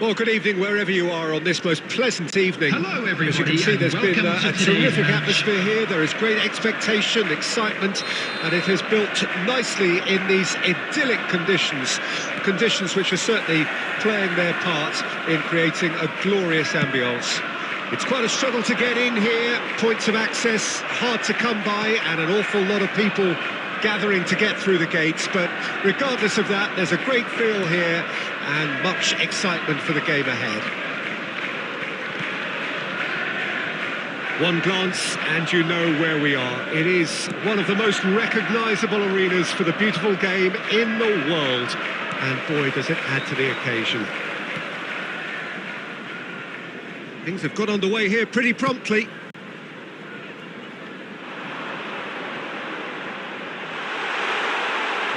Well, good evening wherever you are on this most pleasant evening. Hello everybody, as you can see, there's been a terrific match. atmosphere here. There is great expectation, excitement, and it has built nicely in these idyllic conditions. Conditions which are certainly playing their part in creating a glorious ambience. It's quite a struggle to get in here, points of access hard to come by, and an awful lot of people gathering to get through the gates, but regardless of that, there's a great feel here and much excitement for the game ahead. One glance and you know where we are. It is one of the most recognisable arenas for the beautiful game in the world, and boy does it add to the occasion. Things have got underway here pretty promptly.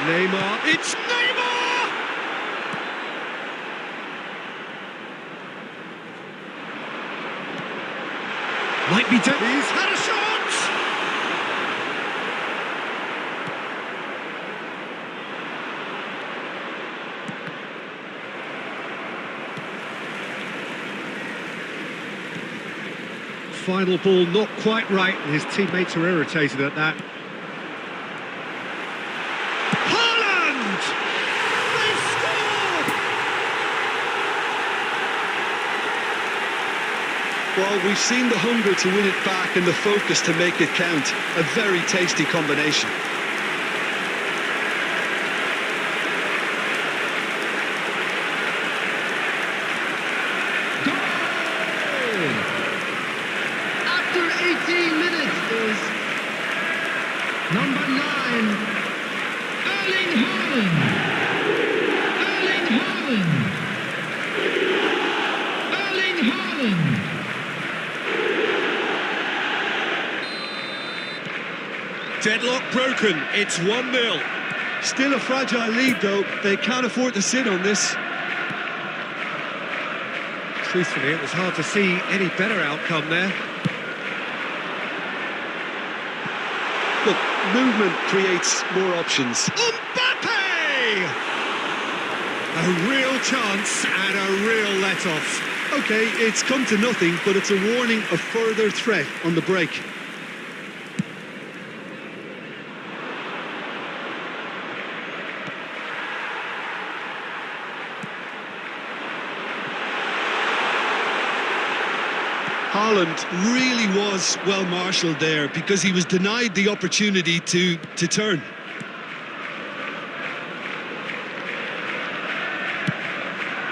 Neymar, it's Neymar! Might be done. He's had a shot! Final ball not quite right, and his teammates are irritated at that. Well, we've seen the hunger to win it back and the focus to make it count. A very tasty combination. Goal! After 18 minutes is number 9, Erling Haaland. Erling Haaland. Erling Haaland. Deadlock broken, it's 1-0. Still a fragile lead, though. They can't afford to sit on this. Truthfully, it was hard to see any better outcome there. Look, movement creates more options. Mbappe! A real chance and a real let-off. OK, it's come to nothing, but it's a warning of further threat on the break. Haaland really was well marshalled there because he was denied the opportunity to turn.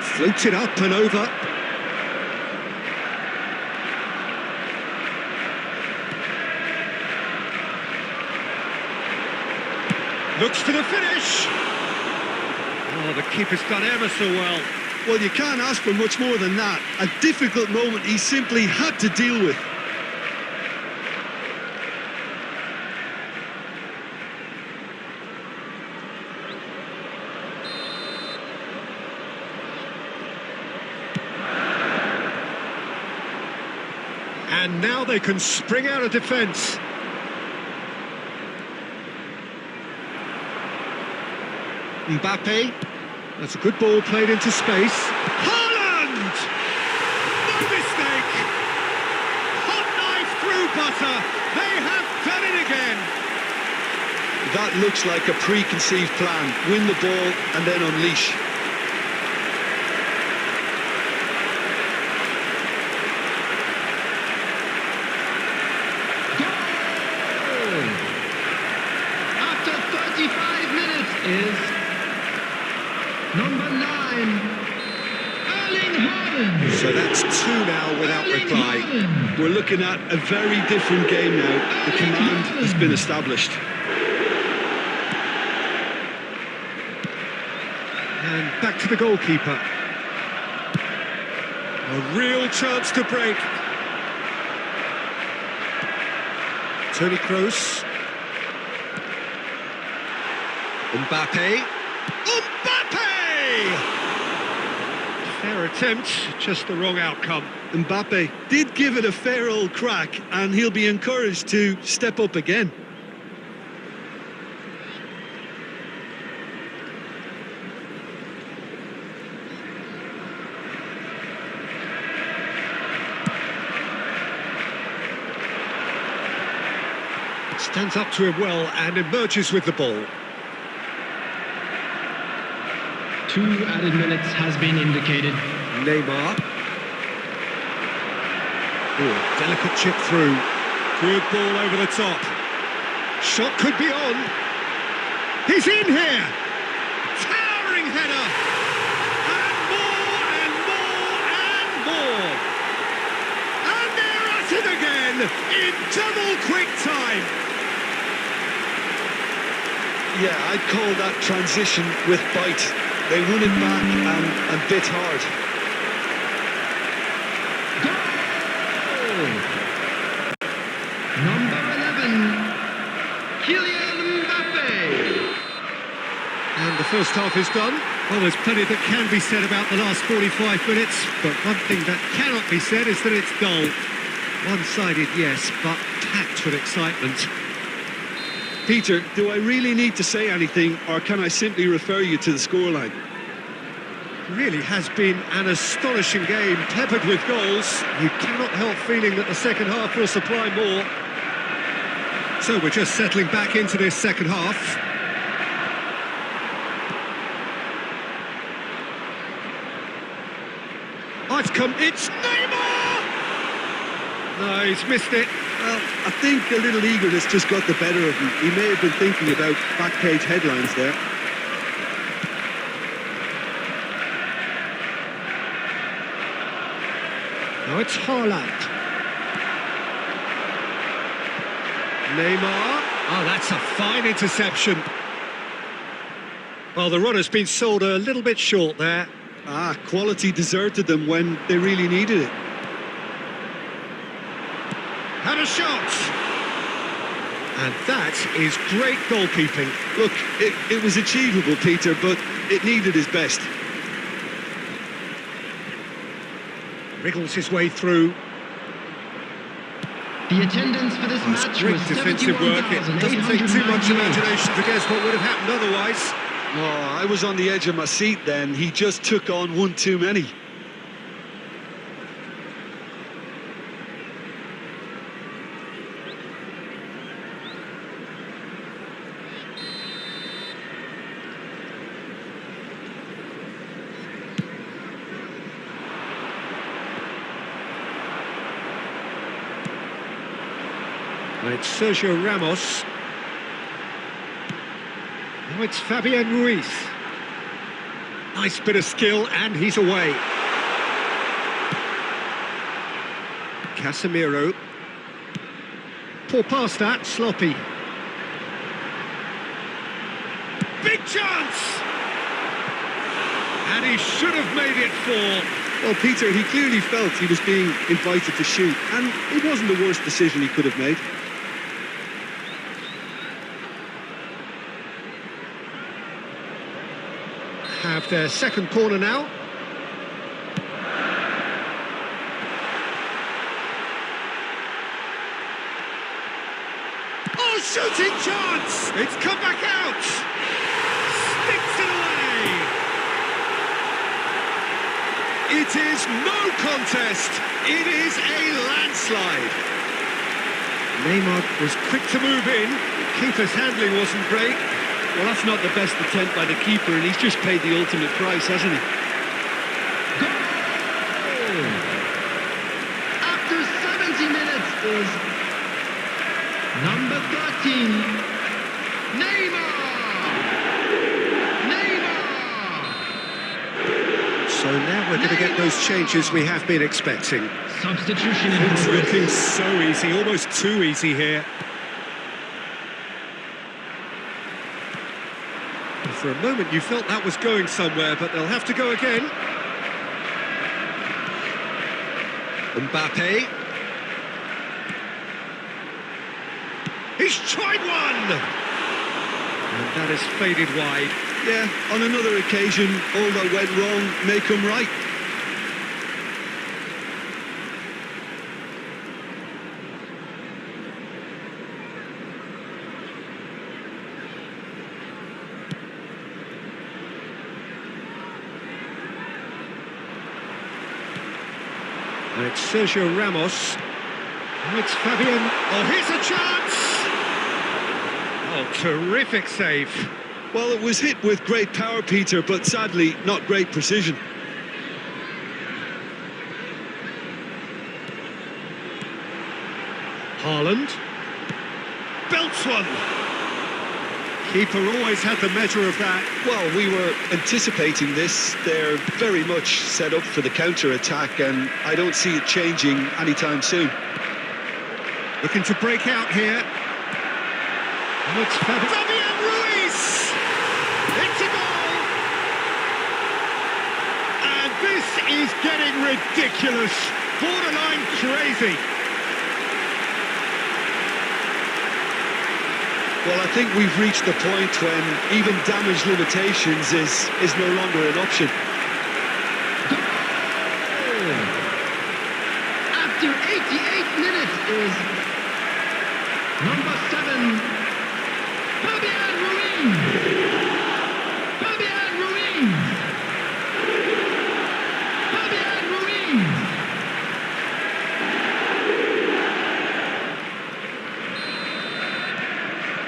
Floats it up and over. Looks for the finish. Oh, the keeper's done ever so well. Well, you can't ask for much more than that. A difficult moment he simply had to deal with. And now they can spring out of defence. Mbappe. That's a good ball played into space. Haaland! No mistake! Hot knife through butter. They have done it again. That looks like a preconceived plan. Win the ball and then unleash. Goal! After 35 minutes is number 9, Erling Haaland. So that's 2 now without reply. Haaland. We're looking at a very different game now. The command has been established. And back to the goalkeeper. A real chance to break. Toni Kroos. Mbappe. Mbappe! Fair attempt, just the wrong outcome. Mbappe did give it a fair old crack, and he'll be encouraged to step up again. Stands up to him well and emerges with the ball. 2 added minutes has been indicated. Neymar. Oh, delicate chip through. Good ball over the top. Shot could be on. He's in here. Towering header. And more and more and more. And they're at it again in double quick time. Yeah, I'd call that transition with bite. They won it back and bit hard. Goal! Number 11, Kylian Mbappe. And the first half is done. Well, there's plenty that can be said about the last 45 minutes, but one thing that cannot be said is that it's dull. One-sided, yes, but packed with excitement. Peter, do I really need to say anything, or can I simply refer you to the scoreline? Really has been an astonishing game, peppered with goals. You cannot help feeling that the second half will supply more. So we're just settling back into this second half. It's Neymar! No, he's missed it. Well, I think a little eagerness just got the better of him. He may have been thinking about back-page headlines there. Now it's Haaland. Neymar. Oh, that's a fine interception. Well, the runner's been sold a little bit short there. Ah, quality deserted them when they really needed it. Had a shot. And that is great goalkeeping. Look, it was achievable, Peter, but it needed his best. Wriggles his way through. The attendance for this match Great was defensive work. It doesn't take too much 71,898. imagination to guess what would have happened otherwise. Oh, I was on the edge of my seat then. He just took on one too many. It's Sergio Ramos. Now it's Fabian Ruiz. Nice bit of skill, and he's away. Casemiro. Poor pass that, sloppy. Big chance! And he should have made it 4. Well, Peter, he clearly felt he was being invited to shoot, and it wasn't the worst decision he could have made. Have their second corner now. Oh, shooting chance! It's come back out! Sticks it away! It is no contest! It is a landslide! Neymar was quick to move in. Keeper's handling wasn't great. Well, that's not the best attempt by the keeper, and he's just paid the ultimate price, hasn't he? Goal! After 70 minutes is number 13, Neymar! Neymar! So now we're going to get those changes we have been expecting. Substitution in It's progress. looking so easy, almost too easy here. For a moment you felt that was going somewhere, but they'll have to go again. Mbappe. He's tried one! And that has faded wide. Yeah, on another occasion, all that went wrong may come right. It's Sergio Ramos. It's Fabian. Oh, here's a chance! Well, terrific save. Well, it was hit with great power, Peter, but sadly not great precision. Haaland. Belts one. Keeper always had the measure of that. Well, we were anticipating this. They're very much set up for the counter-attack, and I don't see it changing anytime soon. Looking to break out here. Looks Fabian Ruiz! It's a goal! And this is getting ridiculous. Borderline crazy. Well, I think we've reached the point when even damage limitations is no longer an option. After 88 minutes is number 7, Fabian Ruiz. Fabian Ruiz. Fabian Ruiz.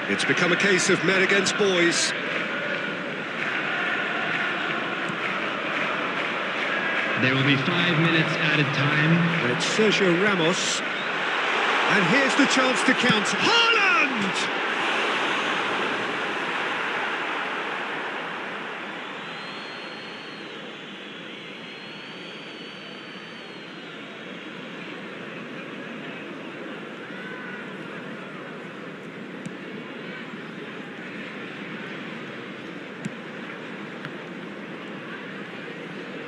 It's become a case of men against boys. There will be 5 minutes added time. And it's Sergio Ramos. And here's the chance to count. Haaland!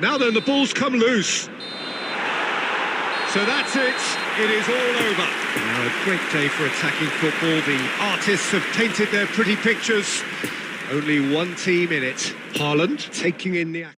Now then, the ball's come loose. So that's it. It is all over. Now, a great day for attacking football. The artists have painted their pretty pictures. Only one team in it. Haaland taking in the action.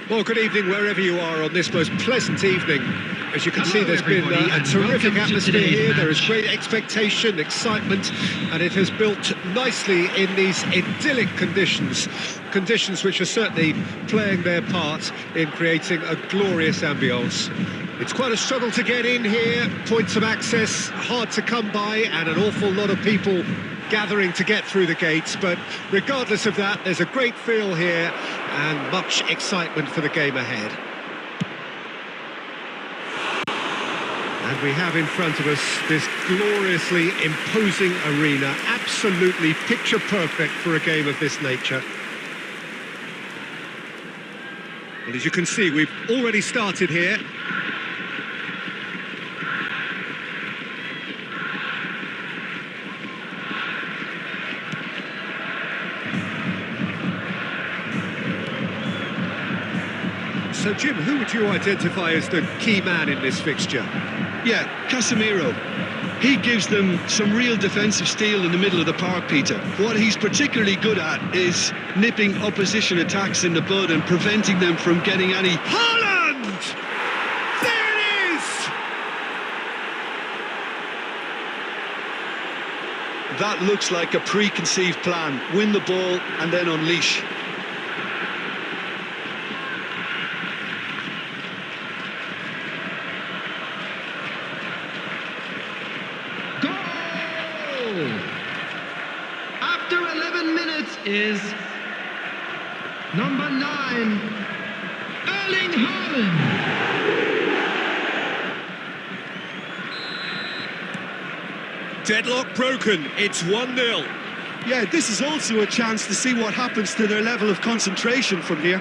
Well, good evening wherever you are on this most pleasant evening. As you can see, there's been a terrific atmosphere here. There is great expectation, excitement, and it has built nicely in these idyllic conditions. Conditions which are certainly playing their part in creating a glorious ambience. It's quite a struggle to get in here, points of access hard to come by, and an awful lot of people gathering to get through the gates, but regardless of that, there's a great feel here and much excitement for the game ahead. And we have in front of us this gloriously imposing arena, absolutely picture perfect for a game of this nature. Well, as you can see, we've already started here. So, Jim, who would you identify as the key man in this fixture? Yeah, Casemiro. He gives them some real defensive steel in the middle of the park, Peter. What he's particularly good at is nipping opposition attacks in the bud and preventing them from getting any... Haaland! There it is! That looks like a preconceived plan. Win the ball and then unleash. After 11 minutes is number 9, Erling Haaland. Deadlock broken, it's 1-0. Yeah, this is also a chance to see what happens to their level of concentration from here.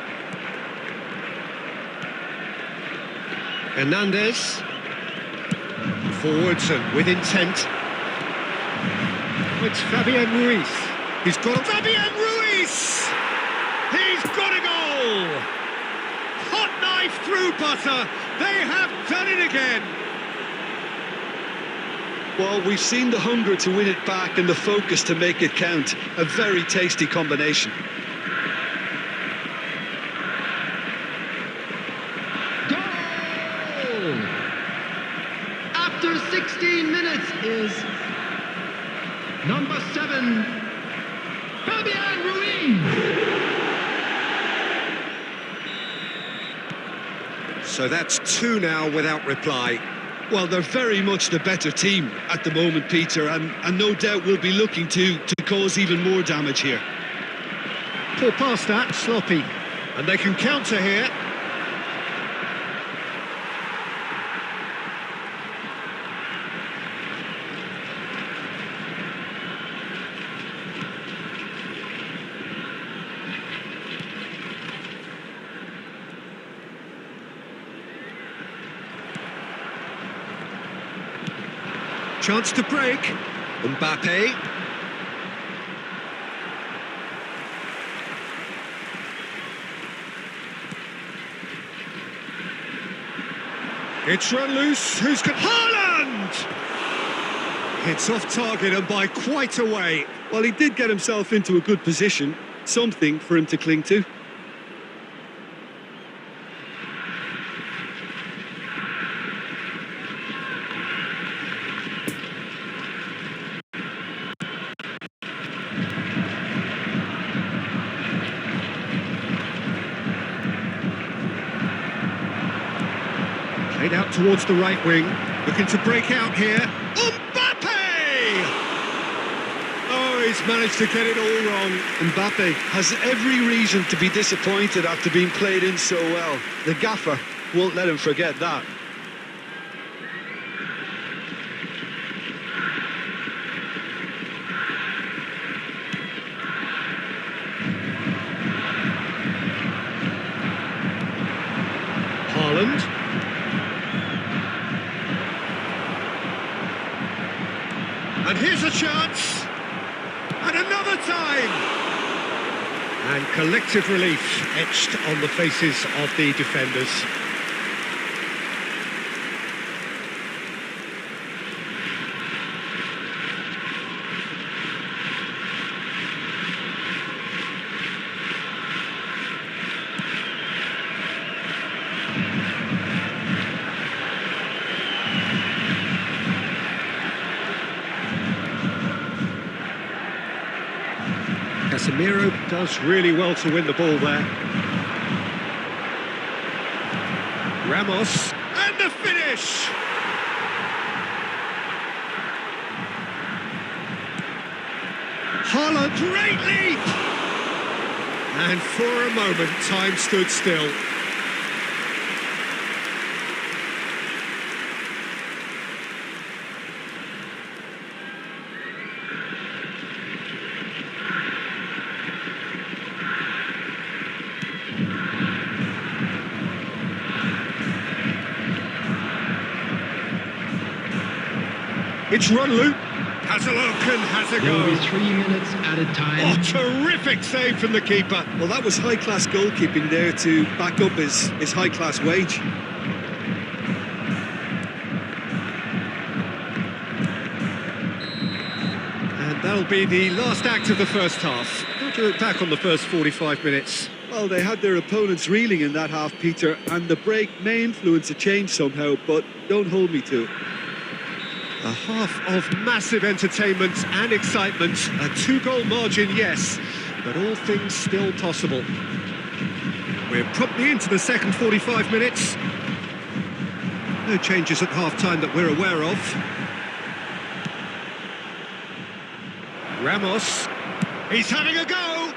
Hernandez. Forwards and with intent. It's Fabian Ruiz. He's got Fabian Ruiz! He's got a goal! Hot knife through butter. They have done it again. Well, we've seen the hunger to win it back and the focus to make it count. A very tasty combination. Goal! After 16 minutes is number 7, Fabian Ruiz. So that's 2 now without reply. Well, they're very much the better team at the moment, Peter, and no doubt will be looking to cause even more damage here. Poor pass that, sloppy. And they can counter here. Chance to break. Mbappe. It's run loose. Who's got Haaland? It's off target and by quite a way. Well, he did get himself into a good position. Something for him to cling to. Played out towards the right wing, looking to break out here. Mbappe! Oh, he's managed to get it all wrong. Mbappe has every reason to be disappointed after being played in so well. The gaffer won't let him forget that. Haaland. And here's a chance. And another time. And collective relief etched on the faces of the defenders. Casemiro does really well to win the ball there. Ramos, and the finish! Haaland, great leap! And for a moment, time stood still. It's Runlu. Has a look and has a There will go. be 3 minutes at a time. Oh, terrific save from the keeper. Well, that was high-class goalkeeping there to back up his high-class wage. And that'll be the last act of the first half. How do you look back on the first 45 minutes? Well, they had their opponents reeling in that half, Peter, and the break may influence a change somehow, but don't hold me to it. A half of massive entertainment and excitement. A 2-goal margin, yes, but all things still possible. We're promptly into the second 45 minutes. No changes at half-time that we're aware of. Ramos. He's having a go.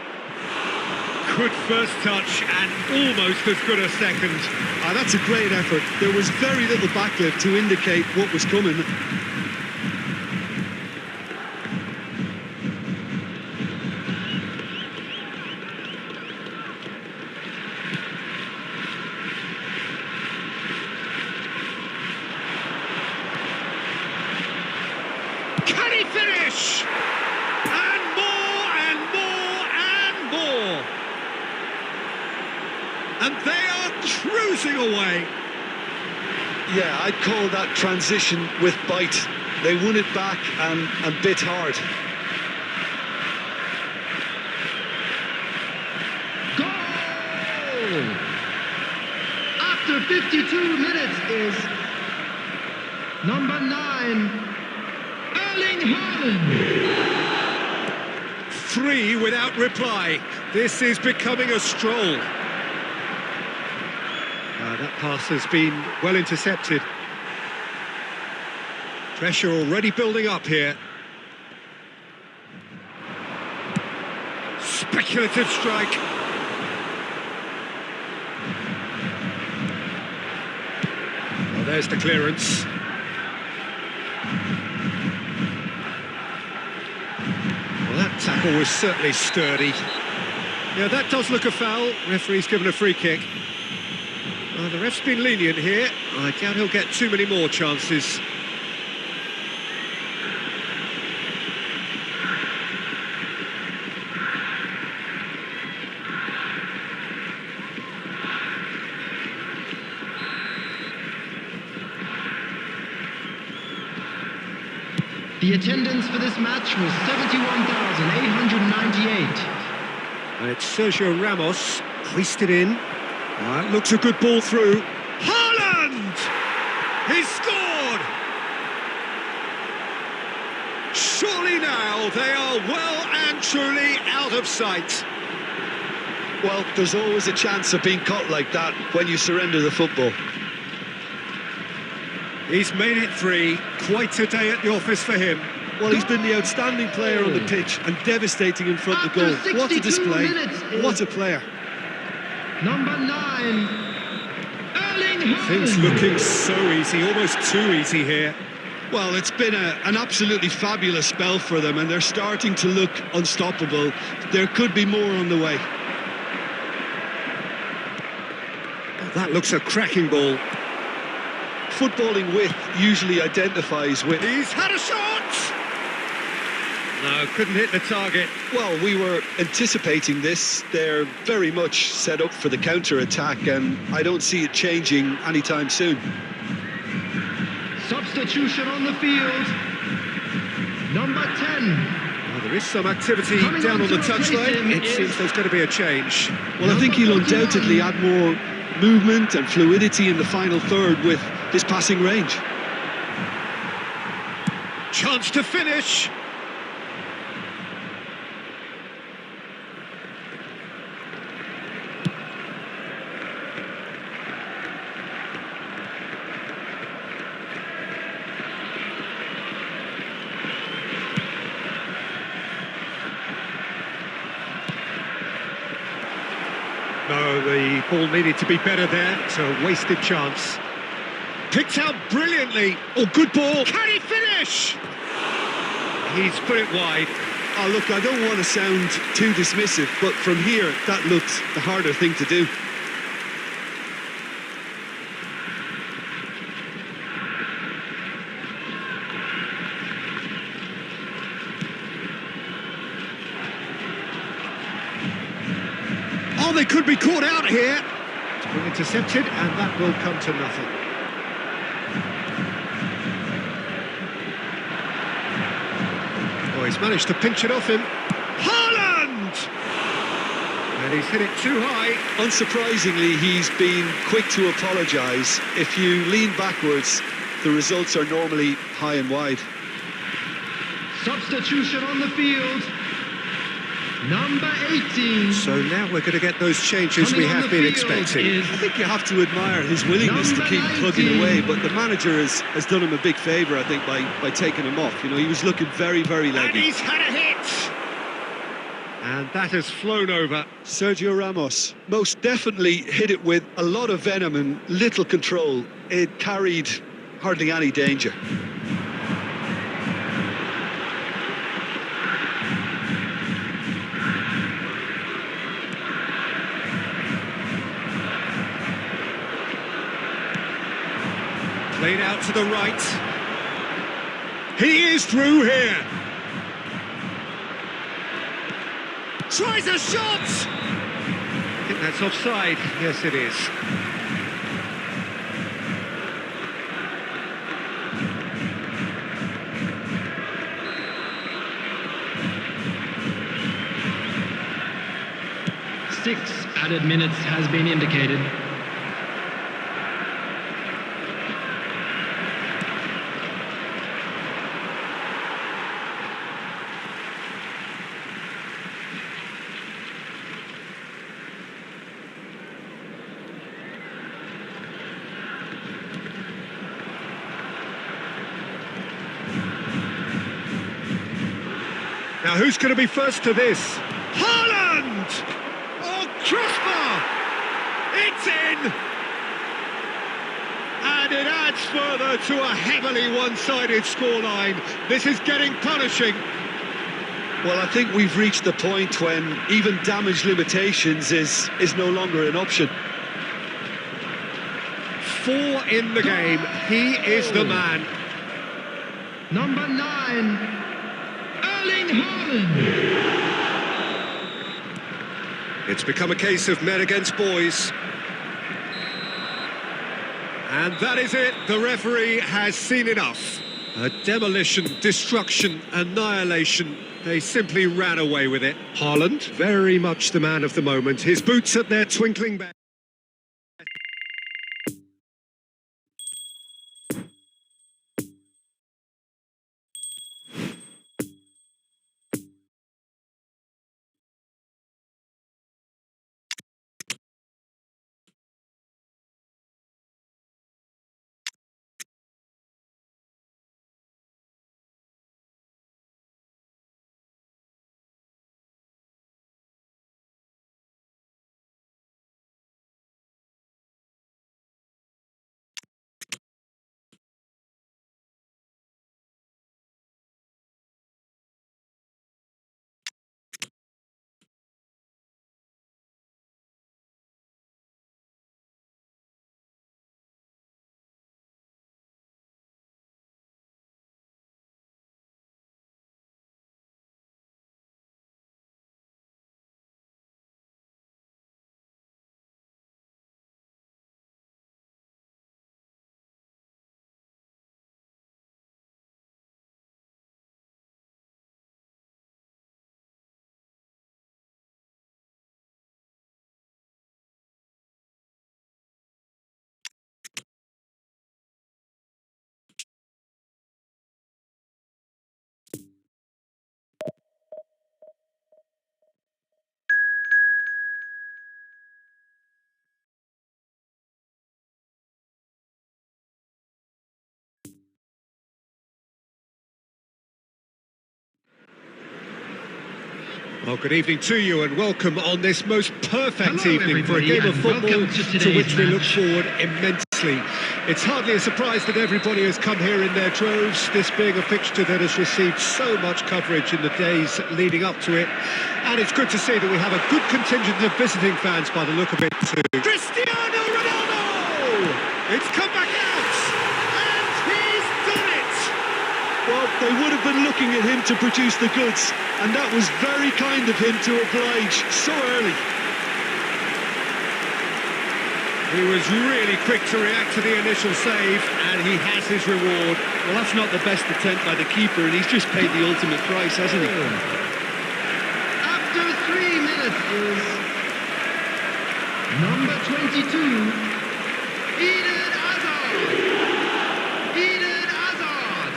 Good first touch and almost as good a second. Ah, that's a great effort. There was very little backlift to indicate what was coming. And they are cruising away. Yeah, I'd call that transition with bite. They won it back and bit hard. Goal! After 52 minutes is number 9, Erling Haaland. 3 without reply. This is becoming a stroll. That pass has been well intercepted. Pressure already building up here. Speculative strike. Well, there's the clearance. Well, that tackle was certainly sturdy. Yeah, that does look a foul. Referee's given a free kick. The ref's been lenient here. I doubt he'll get too many more chances. The attendance for this match was 71,898. And it's Sergio Ramos, hoisted in. That looks a good ball through. Haaland! He scored! Surely now they are well and truly out of sight. Well, there's always a chance of being caught like that when you surrender the football. He's made it 3. Quite a day at the office for him. Well, he's been the outstanding player on the pitch and devastating in front of the goal. What a display. What a player. Number 9, Erling Haaland. Things looking so easy, almost too easy here. Well, it's been an absolutely fabulous spell for them, and they're starting to look unstoppable. There could be more on the way. That looks a cracking ball. Footballing width usually identifies with... He's had a shot! No, couldn't hit the target. Well, we were anticipating this. They're very much set up for the counter-attack, and I don't see it changing anytime soon. Substitution on the field. Number 10. Well, there is some activity down on the touchline. It seems there's going to be a change. Well, I think he'll undoubtedly add more movement and fluidity in the final third with his passing range. Chance to finish. No, the ball needed to be better there. It's a wasted chance. Picked out brilliantly. Oh, good ball. Can he finish? He's put it wide. Oh, look, I don't want to sound too dismissive, but from here, that looked the harder thing to do. Oh, they could be caught out here. It's been intercepted, and that will come to nothing. Oh, he's managed to pinch it off him. Haaland! And he's hit it too high. Unsurprisingly, he's been quick to apologise. If you lean backwards, the results are normally high and wide. Substitution on the field. Number 18. So now we're going to get those changes we have been expecting. I think you have to admire his willingness to keep plugging away, but the manager has done him a big favour, I think, by taking him off. You know, he was looking very, very leggy. And he's had a hit! And that has flown over. Sergio Ramos most definitely hit it with a lot of venom and little control. It carried hardly any danger. Played out to the right. He is through here. Tries a shot! I think That's offside. Yes, it is. Six added minutes has been indicated. Now, who's going to be first to this? Haaland! Oh, crossbar! It's in! And it adds further to a heavily one-sided scoreline. This is getting punishing. Well, I think we've reached the point when even damage limitations is no longer an option. 4 in the game. He is the man. Number 9, Erling Haaland. It's become a case of men against boys. And that is it. The referee has seen enough. A demolition, destruction, annihilation. They simply ran away with it. Haaland, very much the man of the moment. His boots at their twinkling best. Well, good evening to you and welcome on this most perfect evening for a game of football to which we look forward immensely. It's hardly a surprise that everybody has come here in their droves, this being a fixture that has received so much coverage in the days leading up to it. And it's good to see that we have a good contingent of visiting fans by the look of it too. Cristiano Ronaldo! It's come back out! And he's done it! Well, they would have been looking at him to produce the goods, and that was very kind of him to oblige so early. He was really quick to react to the initial save, and he has his reward. Well, that's not the best attempt by the keeper, and he's just paid the ultimate price, hasn't he? After 3 minutes is number 22, Eden Hazard. Eden Hazard.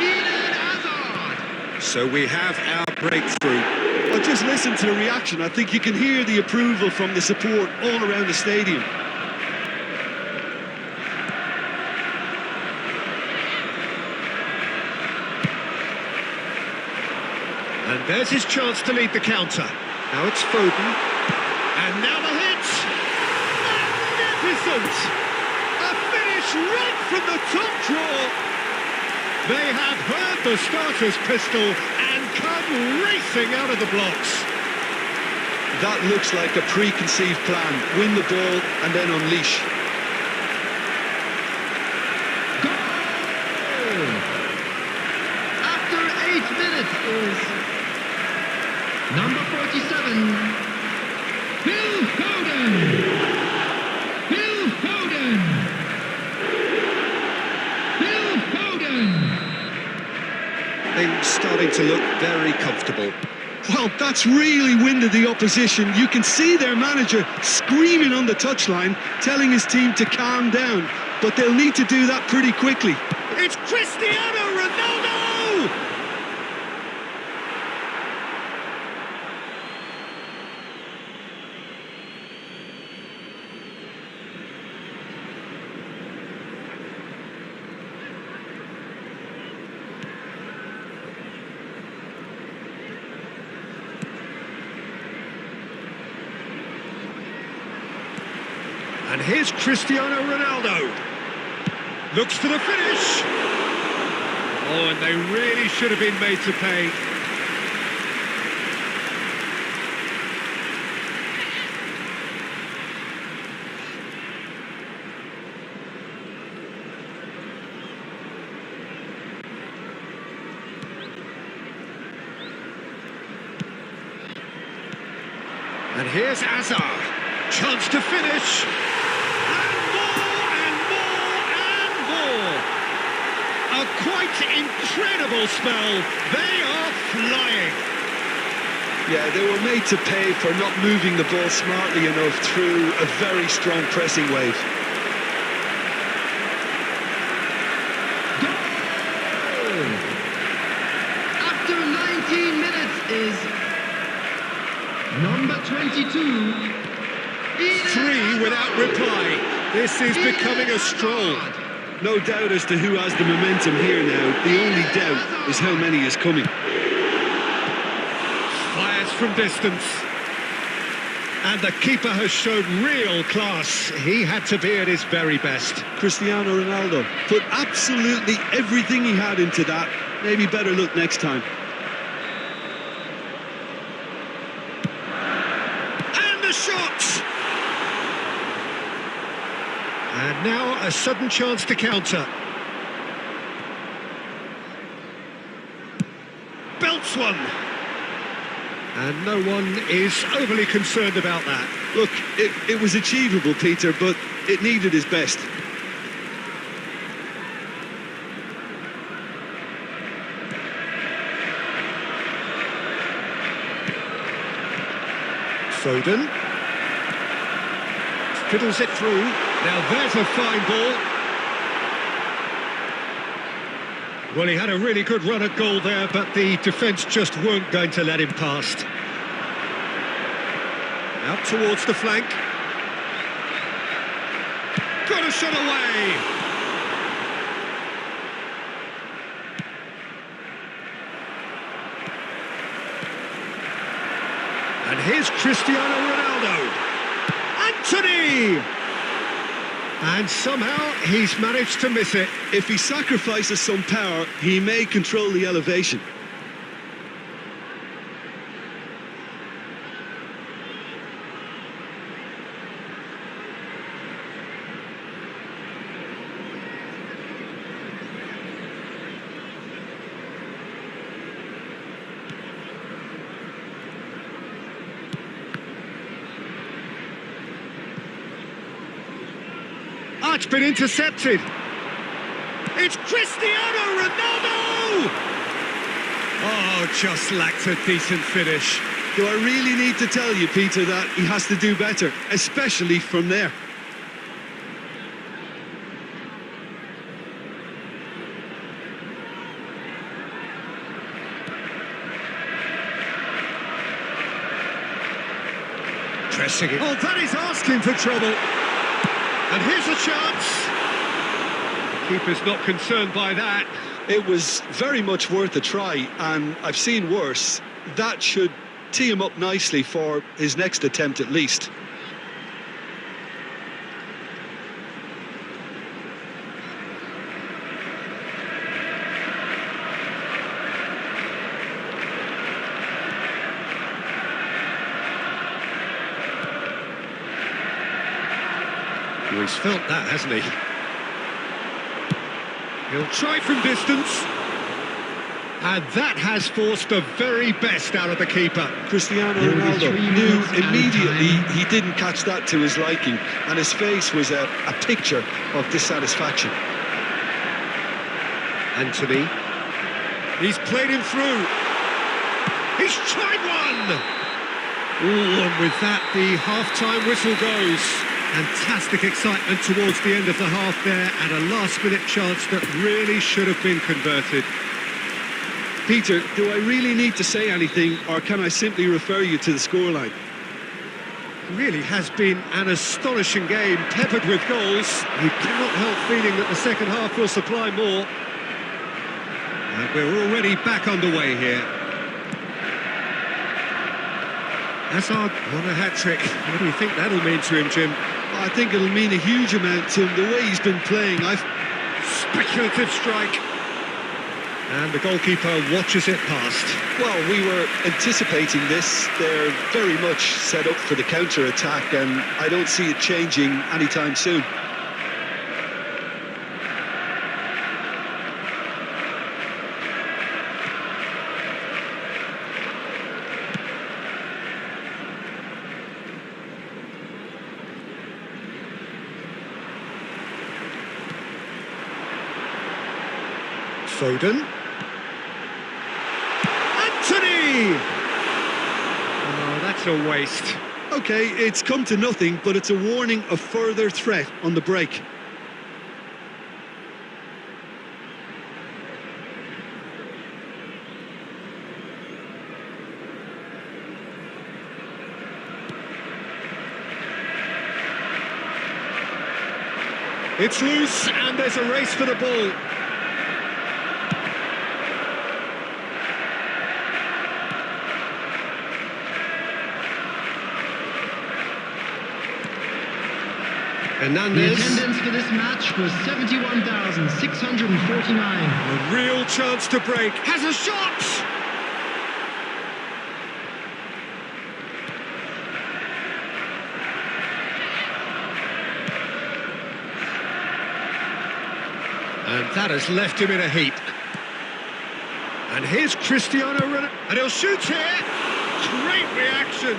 Eden Hazard. So we have our breakthrough. Well, just listen to the reaction. I think you can hear the approval from the support all around the stadium. And there's his chance to lead the counter. Now it's Foden. And now the hit! Magnificent! A finish right from the top draw. They have heard the starter's pistol and come racing out of the blocks. That looks like a preconceived plan. Win the ball and then unleash. Goal! After 8 minutes is number 47, Phil Foden. Phil Foden. Phil Foden. Things starting to look very comfortable. Well, that's really winded the opposition. You can see their manager screaming on the touchline, telling his team to calm down. But they'll need to do that pretty quickly. It's Cristiano Ronaldo! And here's Cristiano Ronaldo. Looks for the finish. Oh, and they really should have been made to pay. And here's Azar. Chance to finish. A quite incredible spell. They are flying. Yeah, they were made to pay for not moving the ball smartly enough through a very strong pressing wave. Goal! After 19 minutes is number 22. 3 without reply. This is becoming a stroll. No doubt as to who has the momentum here now. The only doubt is how many is coming. Fires from distance. And the keeper has shown real class. He had to be at his very best. Cristiano Ronaldo put absolutely everything he had into that. Maybe better luck next time. And the shot! And now a sudden chance to counter. Belts one. And no one is overly concerned about that. Look, it was achievable, Peter, but it needed his best. Foden. Fiddles it through. Now there's a fine ball. Well, he had a really good run at goal there, but the defence just weren't going to let him past. Out towards the flank. Got a shot away. And here's Cristiano Ronaldo. Anthony! And somehow he's managed to miss it. If he sacrifices some power, he may control the elevation. Oh, it's been intercepted. It's Cristiano Ronaldo! Oh, just lacked a decent finish. Do I really need to tell you, Peter, that he has to do better, especially from there? Pressing it. Oh, that is asking for trouble. And here's a chance. Keeper's not concerned by that. It was very much worth a try, and I've seen worse. That should tee him up nicely for his next attempt at least. Well, he's felt that, hasn't he? He'll try from distance. And that has forced the very best out of the keeper. Cristiano There will be Ronaldo 3 knew minutes added immediately time. he didn't catch that to his liking, and his face was a picture of dissatisfaction. Anthony. He's played him through. He's tried one! Ooh, and with that, the half-time whistle goes. Fantastic excitement towards the end of the half there, and a last-minute chance that really should have been converted. Peter, do I really need to say anything, or can I simply refer you to the scoreline? Really has been an astonishing game, peppered with goals. You cannot help feeling that the second half will supply more. And we're already back underway here. Hazard on a hat-trick. What do you think that'll mean to him, Jim? I think it'll mean a huge amount to him, the way he's been playing. Speculative strike. And the goalkeeper watches it past. Well, we were anticipating this. They're very much set up for the counter-attack, and I don't see it changing anytime soon. Foden. Anthony! Oh, that's a waste. Okay, it's come to nothing, but it's a warning of further threat on the break. It's loose, and there's a race for the ball. The Hernandez. attendance for this match was 71,649. A real chance to break. Has a shot! And that has left him in a heap. And here's Cristiano Ronaldo. And he'll shoot here. Great reaction.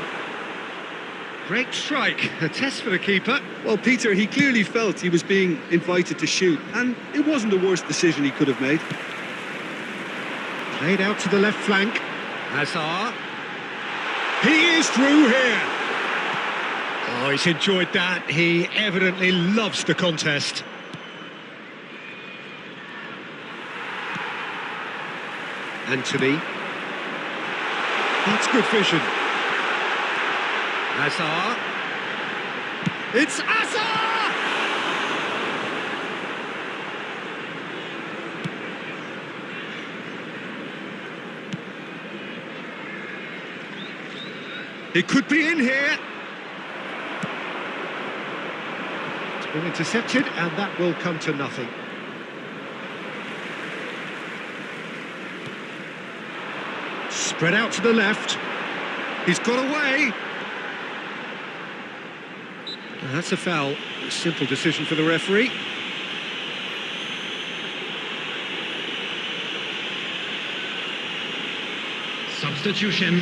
Great strike. A test for the keeper. Well, Peter, he clearly felt he was being invited to shoot, and it wasn't the worst decision he could have made. Played out to the left flank. Hazard. He is through here. Oh, he's enjoyed that. He evidently loves the contest. Anthony. That's good vision. Hazard. It's Hazard! It could be in here. It's been intercepted, and that will come to nothing. Spread out to the left. He's got away. That's a foul. A simple decision for the referee. Substitution.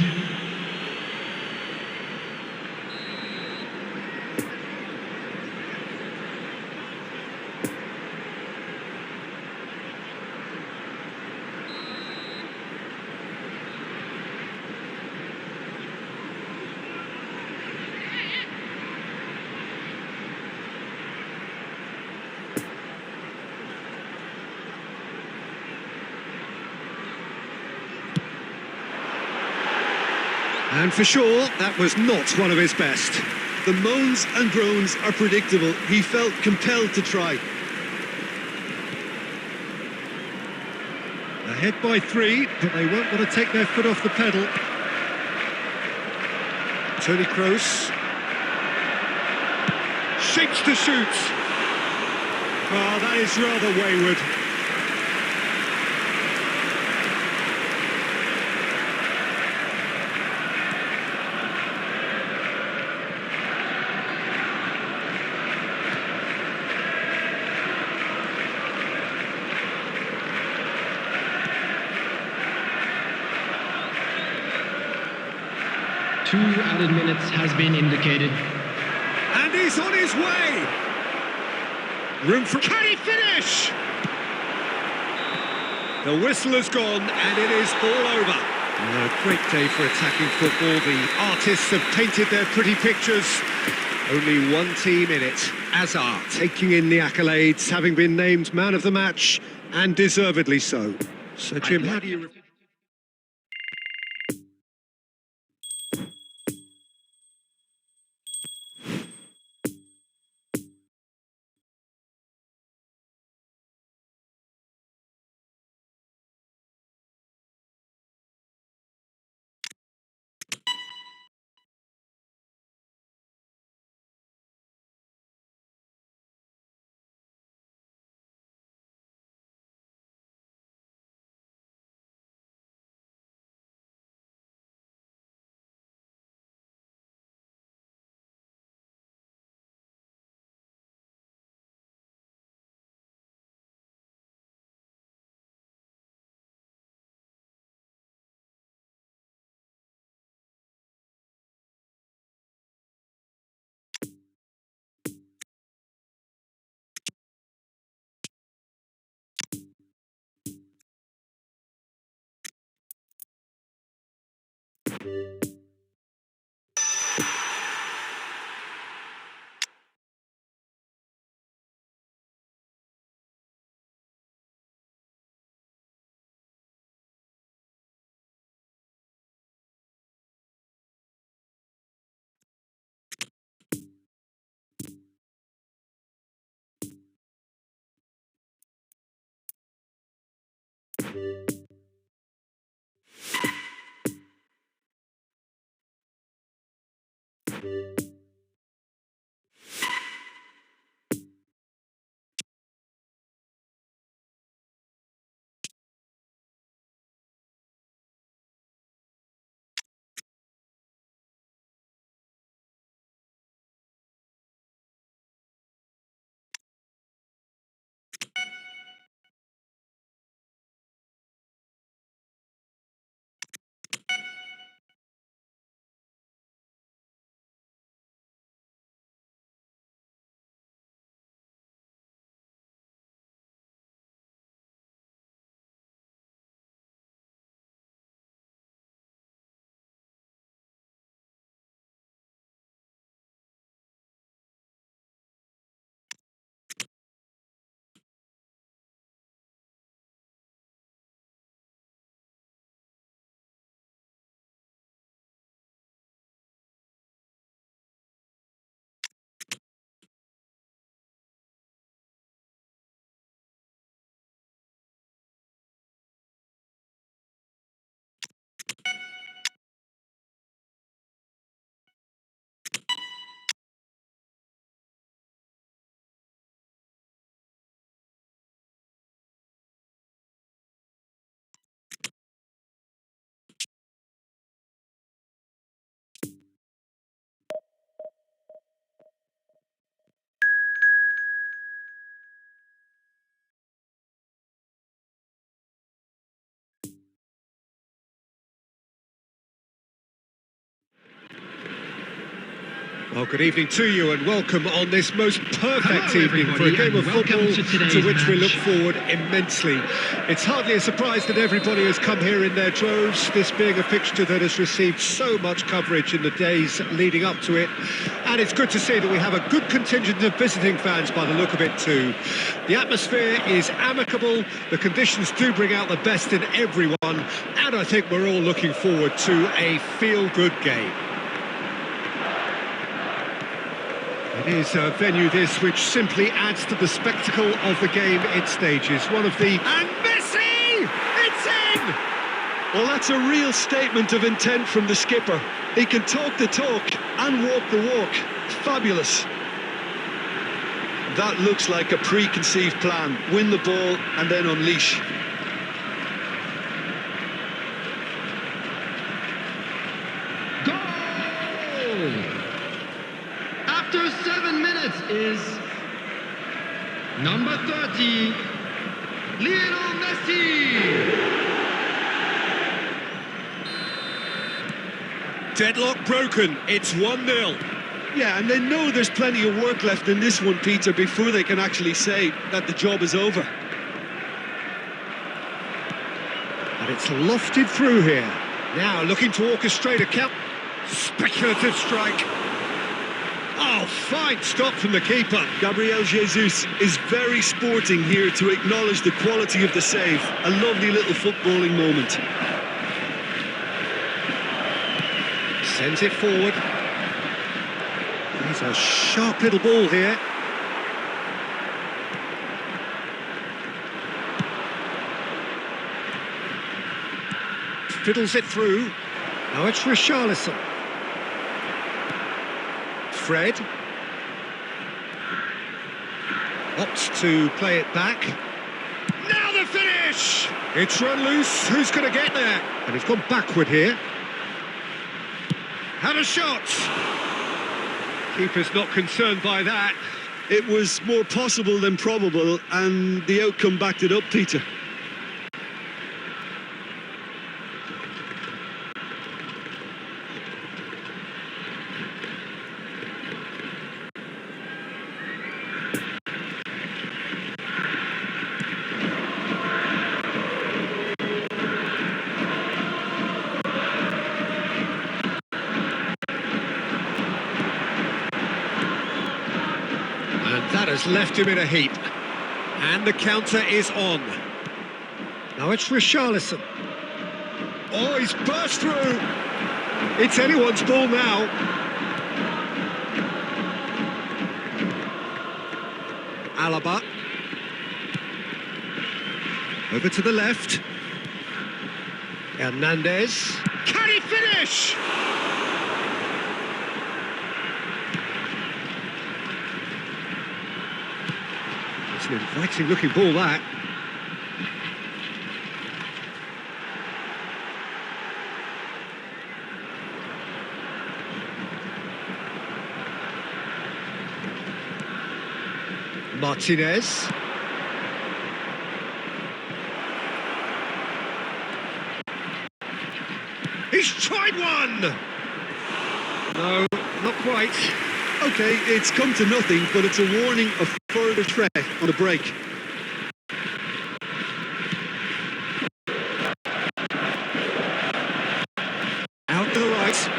And for sure, that was not one of his best. The moans and groans are predictable. He felt compelled to try. Ahead by 3, but they won't want to take their foot off the pedal. Toni Kroos. Shapes to shoot. Oh, that is rather wayward. 2 added minutes has been indicated. And he's on his way! Room for... Can he finish? The whistle has gone and it is all over. A great day for attacking football. The artists have painted their pretty pictures. Only one team in it, Azar, taking in the accolades, having been named man of the match, and deservedly so. So, Jim, how do you... Well, good evening to you and welcome on this most perfect evening for a game of football to which we look forward immensely. It's hardly a surprise that everybody has come here in their droves, this being a fixture that has received so much coverage in the days leading up to it. And it's good to see that we have a good contingent of visiting fans by the look of it too. The atmosphere is amicable, the conditions do bring out the best in everyone, and I think we're all looking forward to a feel-good game. It is a venue this which simply adds to the spectacle of the game it stages. One of the... And Messi! It's in! Well, that's a real statement of intent from the skipper. He can talk the talk and walk the walk. Fabulous. That looks like a preconceived plan. Win the ball and then unleash. After 7 minutes is number 30, Lionel Messi. Deadlock broken, it's 1-0. Yeah, and they know there's plenty of work left in this one, Peter, before they can actually say that the job is over. And it's lofted through here. Now looking to orchestrate a count. Speculative strike. Oh, fine stop from the keeper. Gabriel Jesus is very sporting here to acknowledge the quality of the save. A lovely little footballing moment. Sends it forward. He's a sharp little ball here. Fiddles it through. Now it's Richarlison. Fred. Opts to play it back. Now the finish! It's run loose. Who's going to get there? And he's gone backward here. Had a shot. Keeper's not concerned by that. It was more possible than probable, and the outcome backed it up, Peter. That has left him in a heap. And the counter is on. Now it's Richarlison. Oh, he's burst through. It's anyone's ball now. Alaba. Over to the left. Hernandez. Can he finish? It's an inviting looking ball, that. Martinez. He's tried one! No, not quite. Okay, it's come to nothing, but it's a warning of further threat on the break. Out to the right.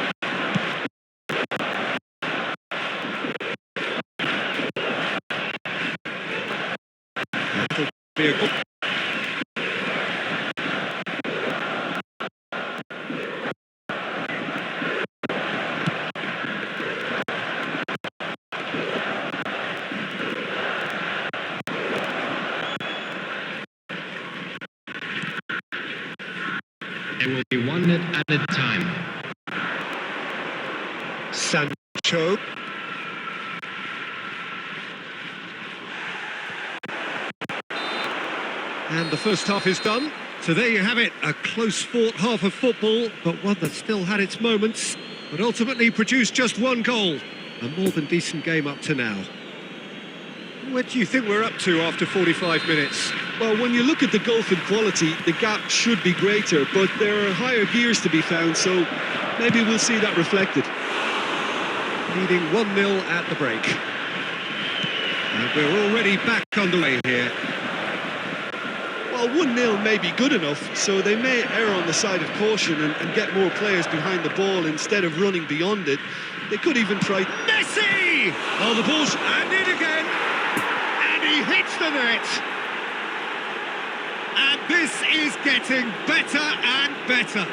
That'll be a good... It will be 1-0 at a time. Sancho. And the first half is done. So there you have it, a close-fought half of football, but one that still had its moments, but ultimately produced just one goal. A more than decent game up to now. What do you think we're up to after 45 minutes? Well, when you look at the gulf in quality, the gap should be greater, but there are higher gears to be found, so maybe we'll see that reflected. Leading 1-0 at the break. And we're already back underway here. Well, 1-0 may be good enough, so they may err on the side of caution and get more players behind the ball instead of running beyond it. They could even try... Messi! Oh, the ball's... And in again! And he hits the net! And this is getting better and better.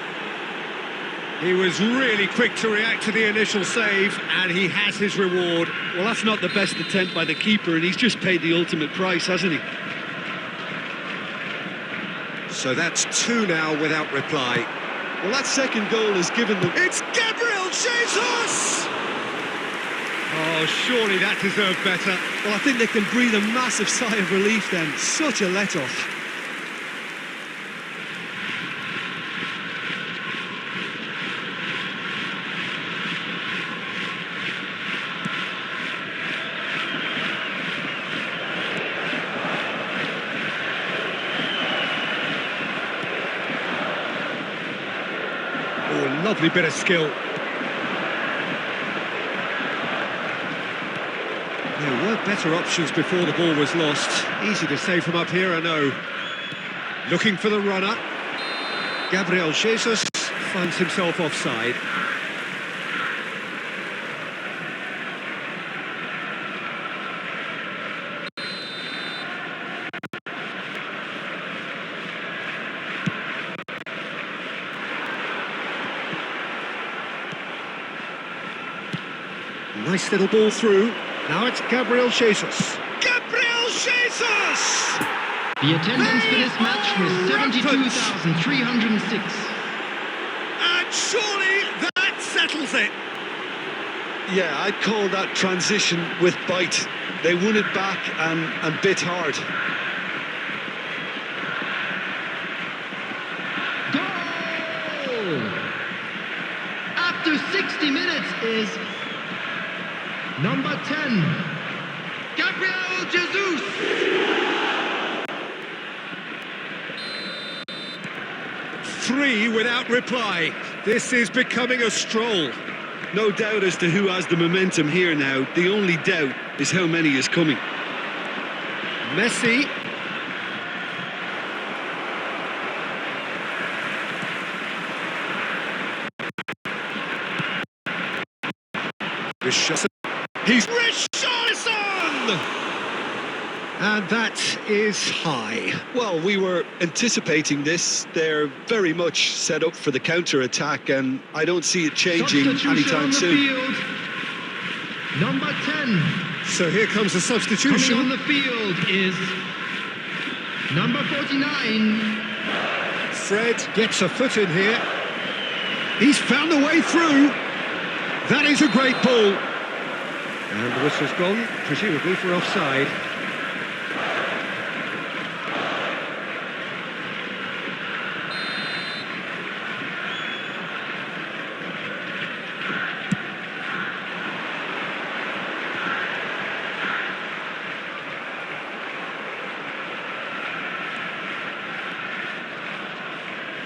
He was really quick to react to the initial save, and he has his reward. Well, that's not the best attempt by the keeper, and he's just paid the ultimate price, hasn't he? So that's 2 now without reply. Well, that second goal has given them... It's Gabriel Jesus! Oh, surely that deserved better. Well, I think they can breathe a massive sigh of relief then. Such a let-off. Oh, lovely bit of skill. There were better options before the ball was lost. Easy to say from up here, I know. Looking for the runner. Gabriel Jesus finds himself offside. Nice little ball through. Now it's Gabriel Jesus. Gabriel Jesus! The attendance for this match was 72,306. And surely that settles it. Yeah, I'd call that transition with bite. They won it back and bit hard. Goal! After 60 minutes is number 10, Gabriel Jesus! Three without reply. This is becoming a stroll. No doubt as to who has the momentum here now. The only doubt is how many is coming. Messi. Richarlison. He's Richarlison! And that is high. Well, we were anticipating this. They're very much set up for the counter-attack, and I don't see it changing Substitution anytime on the soon. field. Number 10. So here comes the Coming substitution. on the field is number 49. Fred gets a foot in here. He's found a way through. That is a great ball. And the whistle's gone, presumably for offside.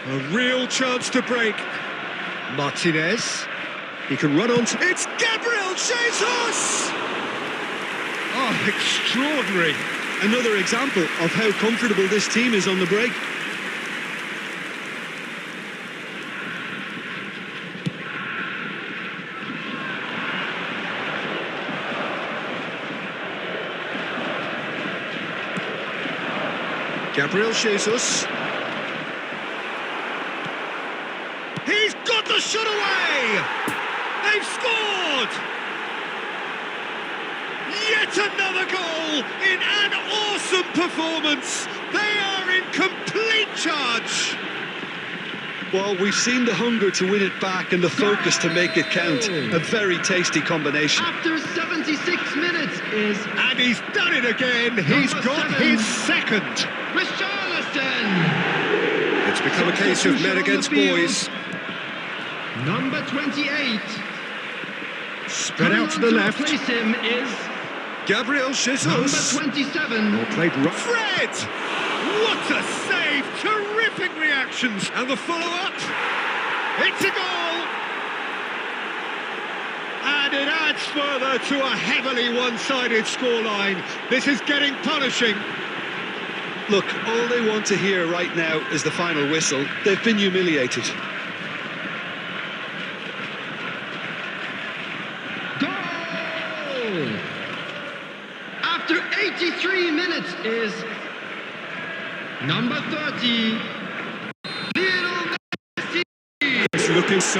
A real chance to break. Martinez. He can run on to... It's Gabriel Jesus! Oh, extraordinary. Another example of how comfortable this team is on the break. Gabriel Jesus. He's got the shot away! They've scored! Yet another goal in an awesome performance. They are in complete charge. Well, we've seen the hunger to win it back and the focus to make it count. A very tasty combination. After 76 minutes is And he's done it again. He's Number got 7. his second. Richarlison. It's become a case of men against boys. Number 28. Spread out to the left. Replace him is Gabriel number Jesus. 27. Well played, Fred! What a save! Terrific reactions. And the follow-up. It's a goal! And it adds further to a heavily one-sided scoreline. This is getting punishing. Look, all they want to hear right now is the final whistle. They've been humiliated. Goal! After 83 minutes is number 30. Lionel Messi. It's looking so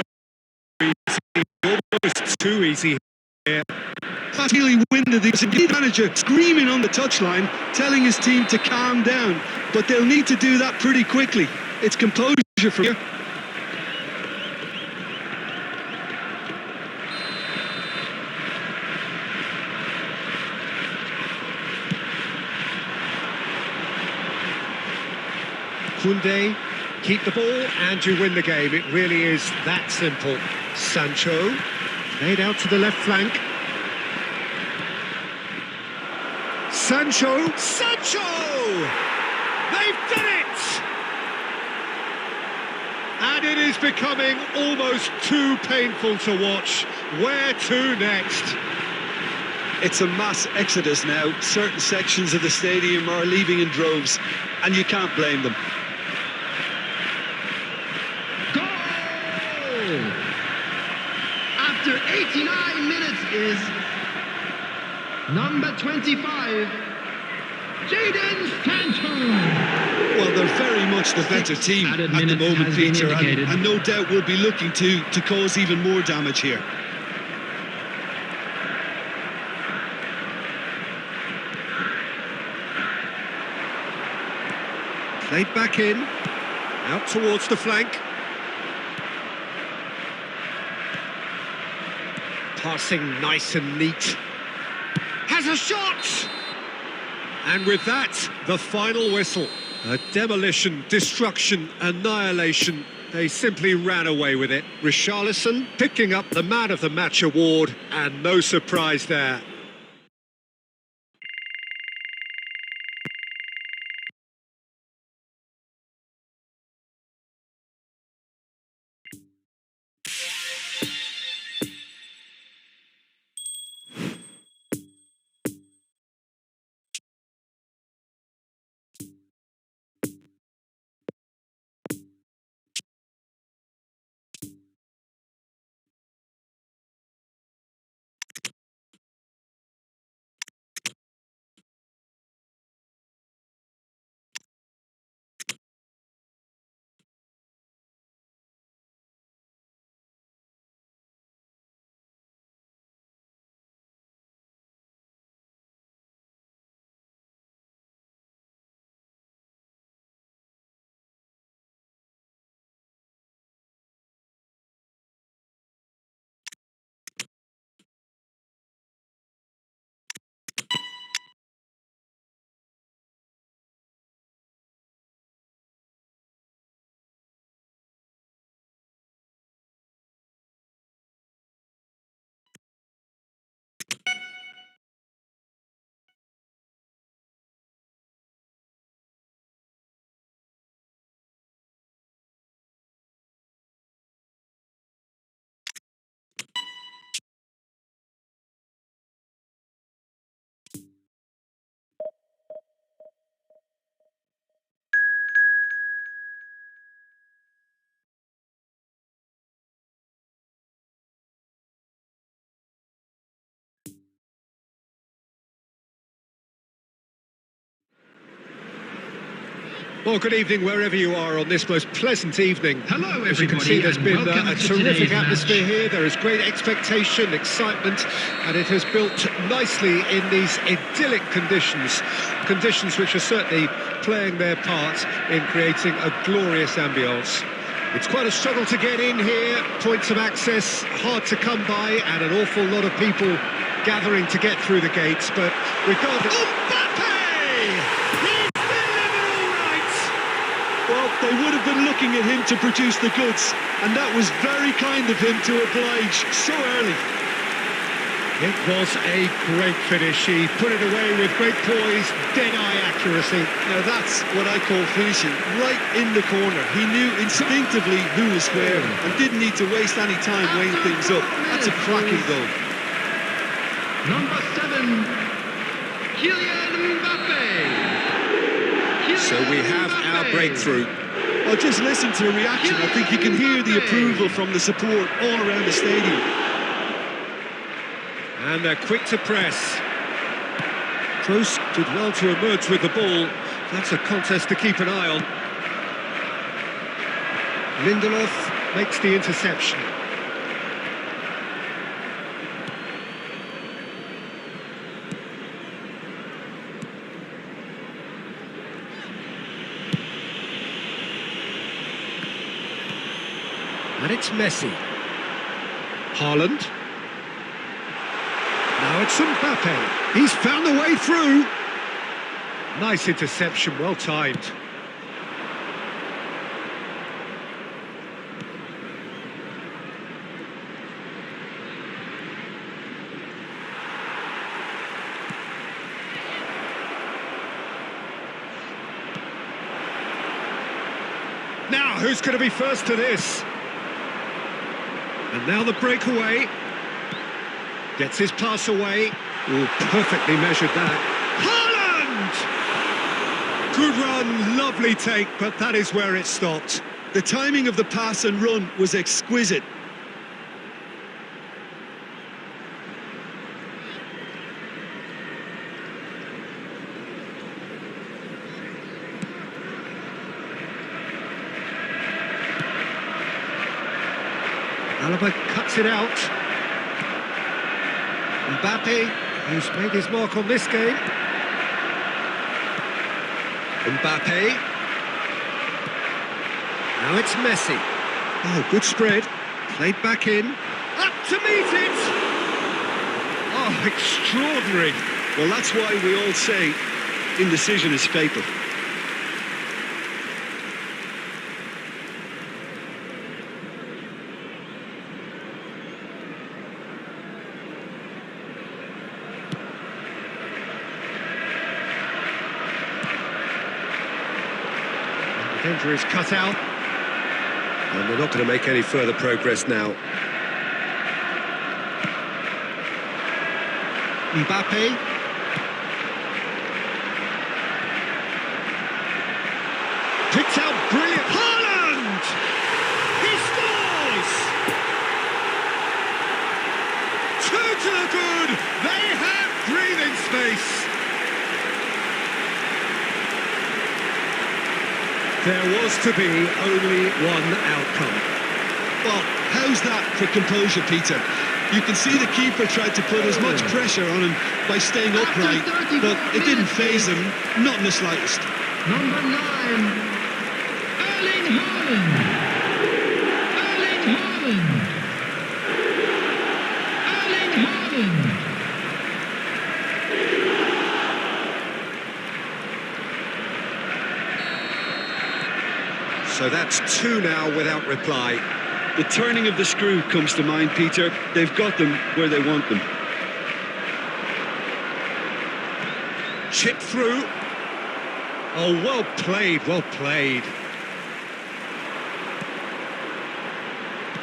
easy, almost too easy here. That's really winded. The manager screaming on the touchline, telling his team to calm down. But they'll need to do that pretty quickly. It's composure for here. Koundé, keep the ball and you win the game. It really is that simple. Sancho, laid out to the left flank. Sancho! They've done it! And it is becoming almost too painful to watch. Where to next? It's a mass exodus now. Certain sections of the stadium are leaving in droves, and you can't blame them. Goal! After 89 minutes is number 25, Jadon Sancho. Well, they're very much the better team at the moment, Peter, and no doubt will be looking to cause even more damage here. Played back in, out towards the flank. Passing nice and neat. Has a shot! And with that, the final whistle. A demolition, destruction, annihilation. They simply ran away with it. Richarlison picking up the Man of the Match award, and no surprise there. Well, good evening wherever you are on this most pleasant evening. Hello, everybody. As you can see, there's been a terrific atmosphere here. There is great expectation, excitement, and it has built nicely in these idyllic conditions. Conditions which are certainly playing their part in creating a glorious ambience. It's quite a struggle to get in here. Points of access hard to come by, and an awful lot of people gathering to get through the gates. But regardless... Mbappe! Well, they would have been looking at him to produce the goods, and that was very kind of him to oblige so early. It was a great finish. He put it away with great poise, dead-eye accuracy. Now that's what I call finishing, right in the corner. He knew instinctively who was where and didn't need to waste any time weighing things up. That's a cracking goal. Number 7, Kylian Mbappe. So we have our breakthrough. Well, just listen to the reaction. I think you can hear the approval from the support all around the stadium. And they're quick to press. Kroos did well to emerge with the ball. That's a contest to keep an eye on. Lindelof makes the interception. And it's Messi. Haaland. Now it's Mbappe. He's found the way through. Nice interception, well timed. Now, who's going to be first to this? And now the breakaway. Gets his pass away. Oh, perfectly measured that. Haaland! Good run, lovely take, but that is where it stopped. The timing of the pass and run was exquisite. Alaba cuts it out. Mbappe, who's made his mark on this game. Mbappe. Now it's Messi. Oh, good spread. Played back in. Up to meet it! Oh, extraordinary. Well, that's why we all say indecision is fatal. Danger is cut out. And they're not going to make any further progress now. Mbappe. Picked out brilliant. Haaland! He scores! Two to the good. They have breathing space. There was to be only one outcome. Well, how's that for composure, Peter? You can see the keeper tried to put as much pressure on him by staying upright, but it didn't faze him, not in the slightest. Number 9, Erling Haaland. Erling Haaland. Erling Haaland. So that's two now without reply. The turning of the screw comes to mind, Peter. They've got them where they want them. Chip through. Oh, well played, well played.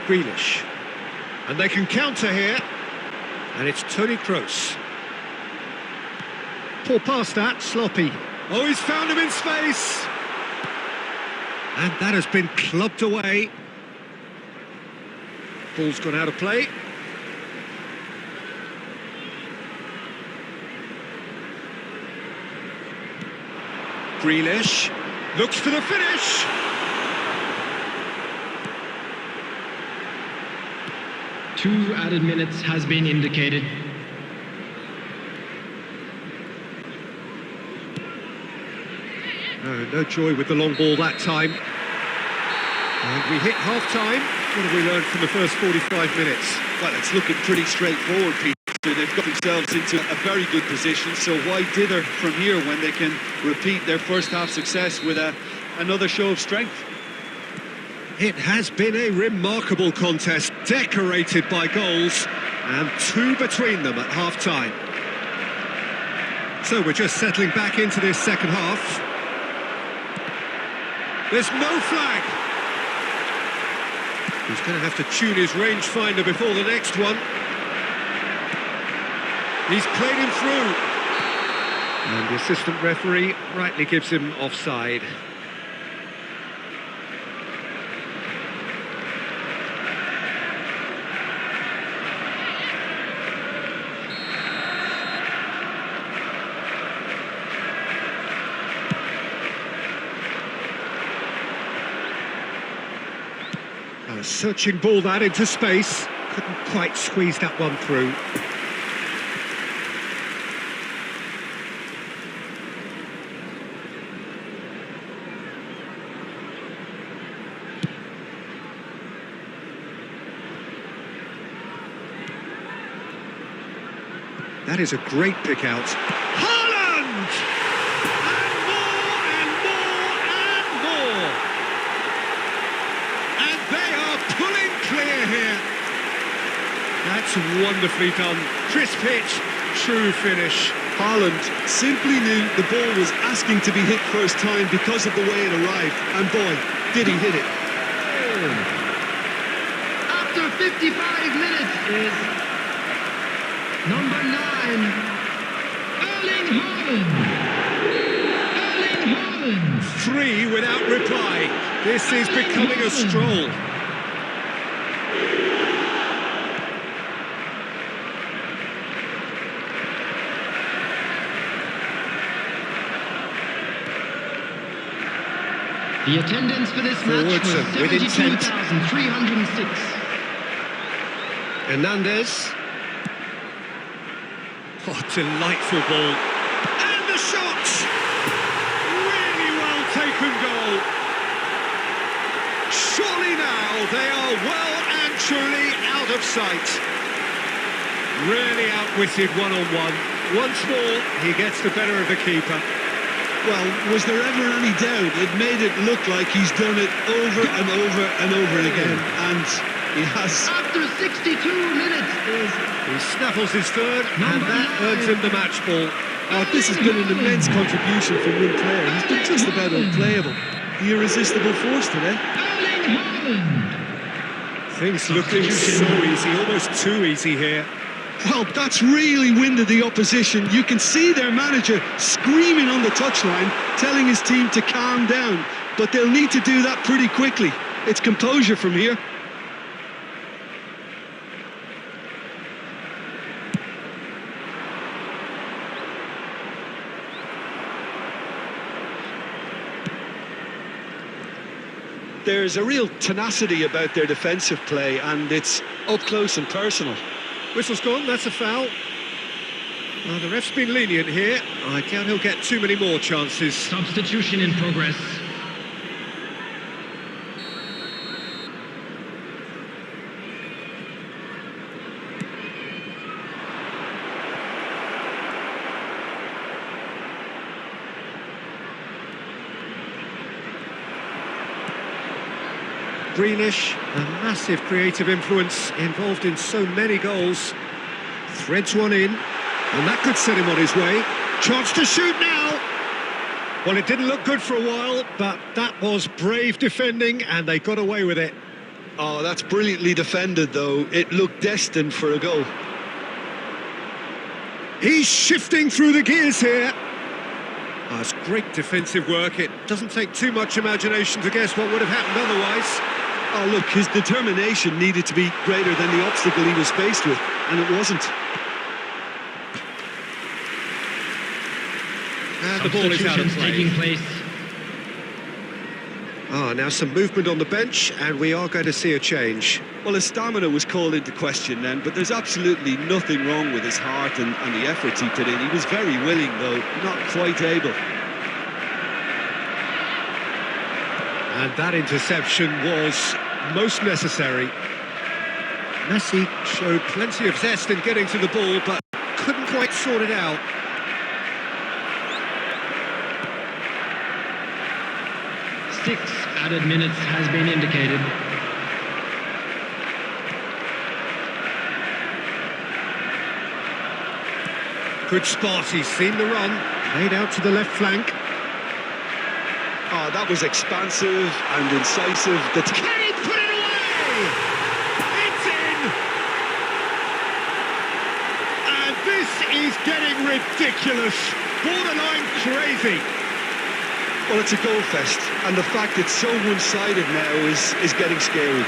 Grealish. And they can counter here. And it's Toni Kroos. Poor pass that, sloppy. Oh, he's found him in space. And that has been clubbed away. Ball's gone out of play. Grealish looks for the finish. Two added minutes has been indicated. No joy with the long ball that time. And we hit half-time. What have we learned from the first 45 minutes? Well, it's looking pretty straightforward, Peter. They've got themselves into a very good position, so why dither from here when they can repeat their first half success with another show of strength? It has been a remarkable contest, decorated by goals, and two between them at half-time. So we're just settling back into this second half. There's no flag. He's going to have to tune his rangefinder before the next one. He's played him through. And the assistant referee rightly gives him offside. A searching ball that into space. Couldn't quite squeeze that one through. That is a great pick out. Haaland! And more! And they are pulling clear here. That's wonderfully done. Crisp hit, true finish. Haaland simply knew the ball was asking to be hit first time because of the way it arrived. And boy, did he hit it. After 55 minutes is Number 9, Erling Haaland. Erling Haaland. 3 without reply. This is becoming a stroll. The attendance for this match Forwards was and with intent. 72,306. Hernandez. Oh, delightful ball. And the shot! Really well taken goal. Surely now they are well and truly out of sight. Really outwitted one-on-one. Once more, he gets the better of the keeper. Well, was there ever any doubt? It made it look like he's done it over and over and over again, and he has. After 62 minutes is... He snaffles his third, and that earns him the match ball. Oh, this has been an immense contribution from one player. He's been just about unplayable. The irresistible force today. Erling Haaland. Things looking so easy, almost too easy here. Well, that's really winded the opposition. You can see their manager screaming on the touchline, telling his team to calm down. But they'll need to do that pretty quickly. It's composure from here. There's a real tenacity about their defensive play, and it's up close and personal. Whistle's gone, that's a foul. The ref's been lenient here. I doubt he'll get too many more chances. Substitution in progress. Greenish, a massive creative influence involved in so many goals. Threads one in, and that could set him on his way. Chance to shoot now! Well, it didn't look good for a while, but that was brave defending, and they got away with it. Oh, that's brilliantly defended, though. It looked destined for a goal. He's shifting through the gears here. Oh, it's great defensive work. It doesn't take too much imagination to guess what would have happened otherwise. Oh, look, his determination needed to be greater than the obstacle he was faced with, and it wasn't. And the ball is out of play. Taking place. Now some movement on the bench, and we are going to see a change. Well, his stamina was called into question then, but there's absolutely nothing wrong with his heart and the efforts he put in. He was very willing, though, not quite able. And that interception was most necessary. Messi showed plenty of zest in getting to the ball, but couldn't quite sort it out. Six added minutes has been indicated. Good spot, he's seen the run. Played out to the left flank. Oh, that was expansive and incisive. Can he put it away? It's in! And this is getting ridiculous. Borderline crazy. Well, it's a goal fest, and the fact it's so one-sided now is getting scary.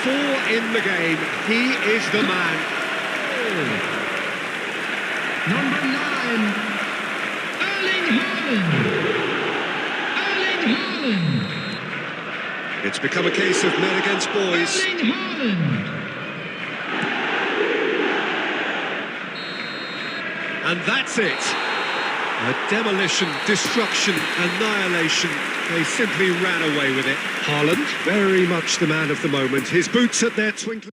4 in the game. He is the man. Number 9, Erling Haaland. Erling Haaland. It's become a case of men against boys. Erling Haaland. And that's it. A demolition, destruction, annihilation. They simply ran away with it. Haaland, very much the man of the moment. His boots at their twinkling.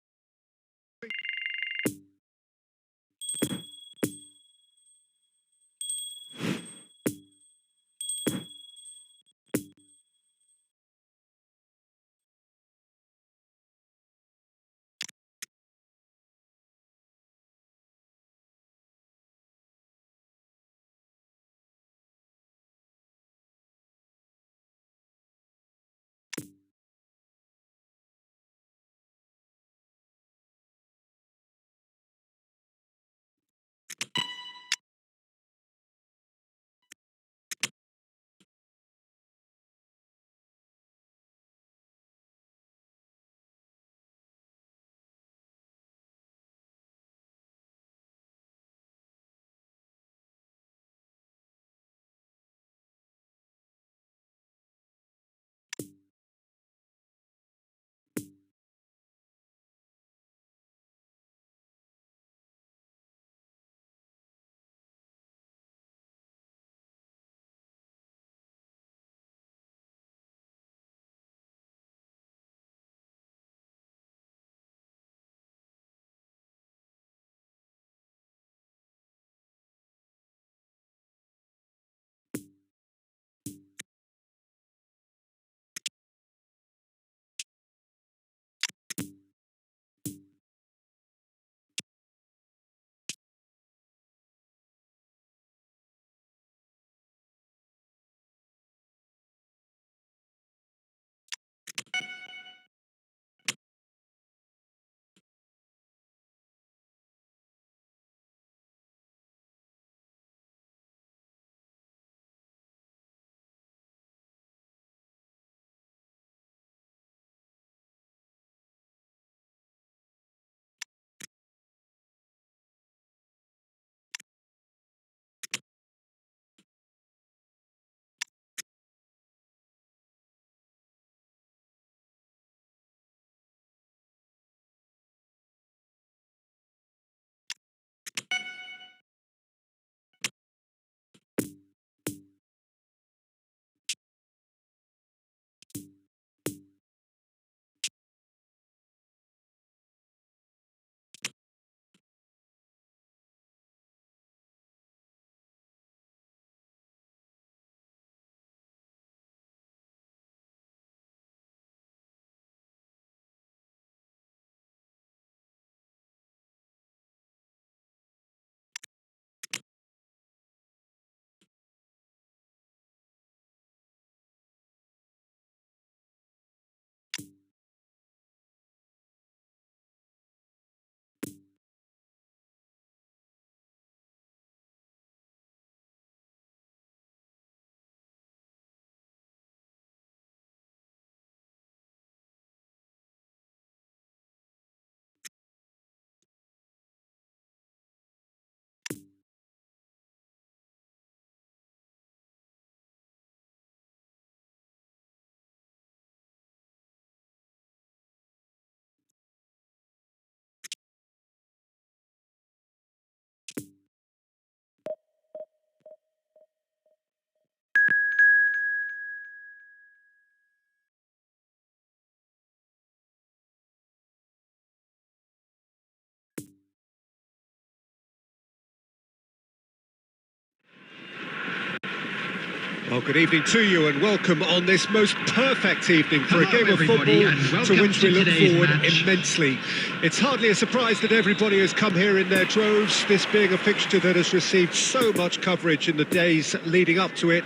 Well, good evening to you and welcome on this most perfect evening for Hello, a game of everybody, football and to welcome which we to look today's forward match. immensely. It's hardly a surprise that everybody has come here in their droves, this being a fixture that has received so much coverage in the days leading up to it.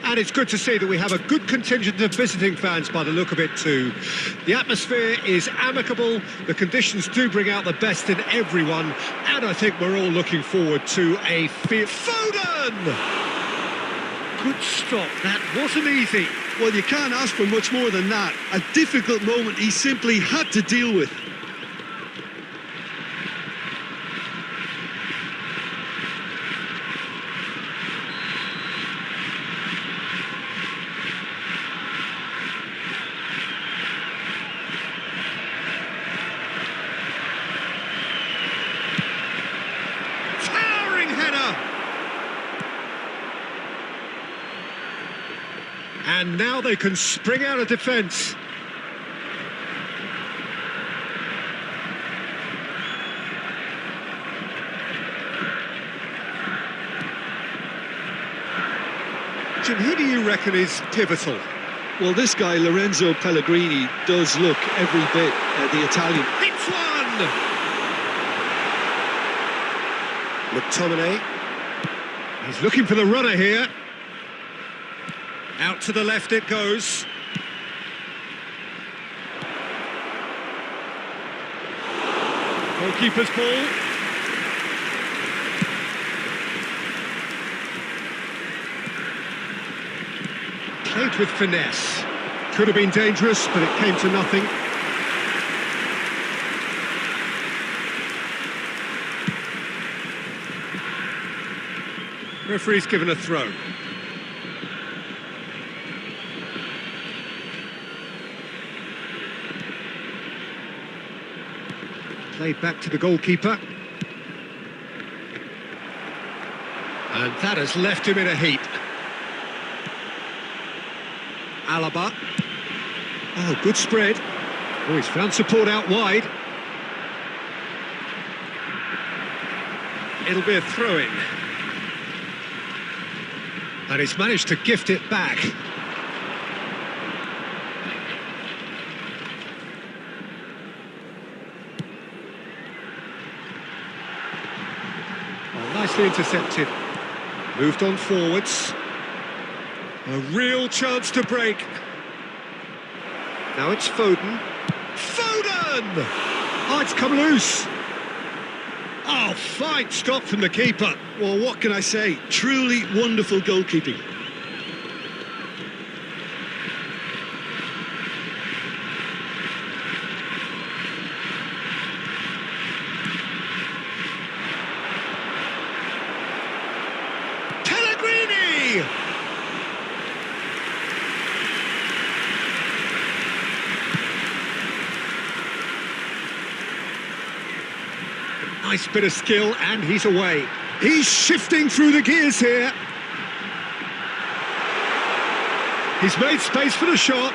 And it's good to see that we have a good contingent of visiting fans by the look of it too. The atmosphere is amicable, the conditions do bring out the best in everyone, and I think we're all looking forward to a Foden! Good stop, that wasn't easy. Well, you can't ask for much more than that. A difficult moment he simply had to deal with. Towering header! And now they can spring out of defence. Jim, who do you reckon is pivotal? Well, this guy, Lorenzo Pellegrini, does look every bit the Italian. Hits one! McTominay. He's looking for the runner here. Out to the left it goes. Goalkeeper's ball. Played with finesse. Could have been dangerous, but it came to nothing. Referee's given a throw. Played back to the goalkeeper. And that has left him in a heap. Alaba. Oh, good spread. Oh, he's found support out wide. It'll be a throw-in. And he's managed to gift it back. Oh, nicely intercepted. Moved on forwards. A real chance to break. Now it's Foden. Foden! Oh, it's come loose. Oh, fine stop from the keeper. Well, what can I say? Truly wonderful goalkeeping. Pellegrini! Nice bit of skill, and he's away. He's shifting through the gears here. He's made space for the shot.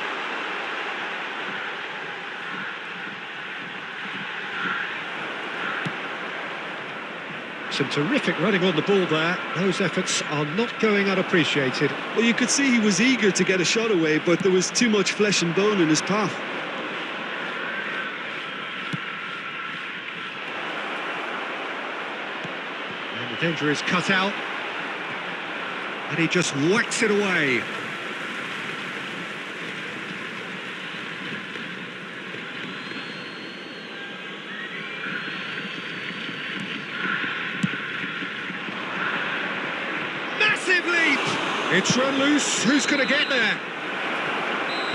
Some terrific running on the ball there. Those efforts are not going unappreciated. Well, you could see he was eager to get a shot away, but there was too much flesh and bone in his path. The danger is cut out, and he just whacks it away. Massive leap! It's run loose, who's going to get there?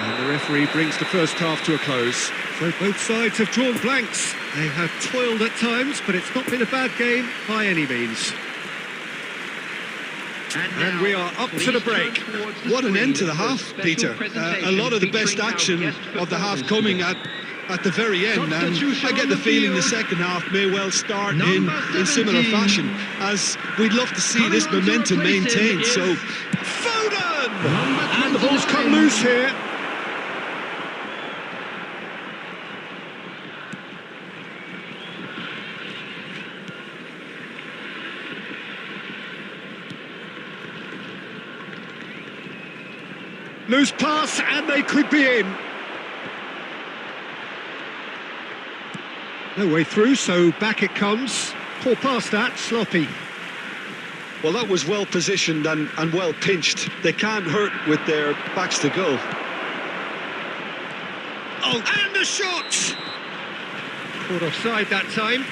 And the referee brings the first half to a close. So both sides have drawn blanks. They have toiled at times, but it's not been a bad game by any means. And we are up to the break. What an end to the half, Peter. A lot of the best action of the half coming at the very end, and I get the feeling the second half may well start in similar fashion, as we'd love to see this momentum maintained. So Foden! And the ball's come loose here. Loose pass, and they could be in. No way through, so back it comes. Poor pass that, sloppy. Well, that was well positioned and well pinched. They can't hurt with their backs to goal. Oh, and the shot! Caught offside that time.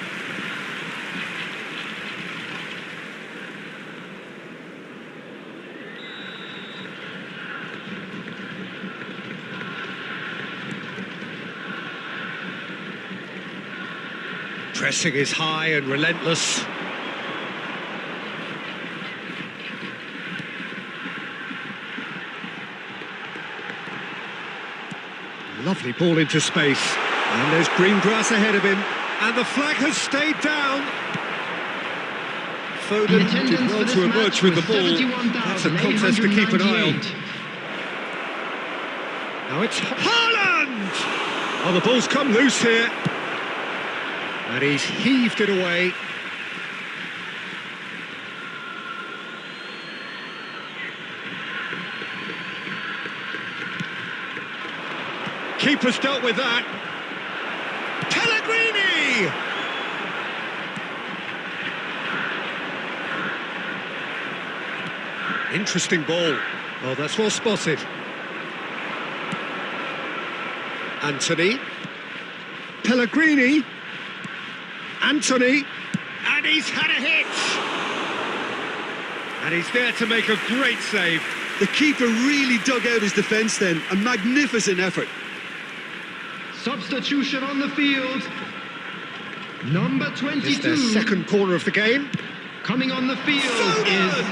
Pressing is high and relentless. Lovely ball into space. And there's green grass ahead of him. And the flag has stayed down. Foden did well to emerge with the ball. That's a contest to keep an eye on. Now it's Haaland! Oh, the ball's come loose here. And he's heaved it away. Keeper's dealt with that. Pellegrini! Interesting ball. Oh, that's well spotted. Anthony. Pellegrini. Anthony. And he's had a hit. And he's there to make a great save. The keeper really dug out his defence then. A magnificent effort. Substitution on the field. Number 22. It's their second corner of the game. Coming on the field Foden! is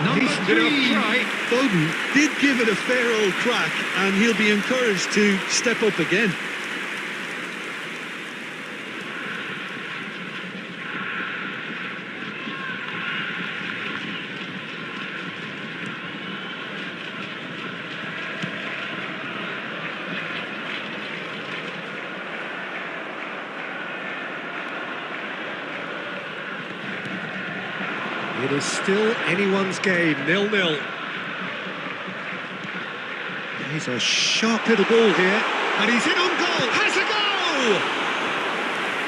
number He's 3. try. Foden did give it a fair old crack, and he'll be encouraged to step up again. It is still anyone's game, 0-0. He's a sharp little ball here, and he's in on goal, has a goal!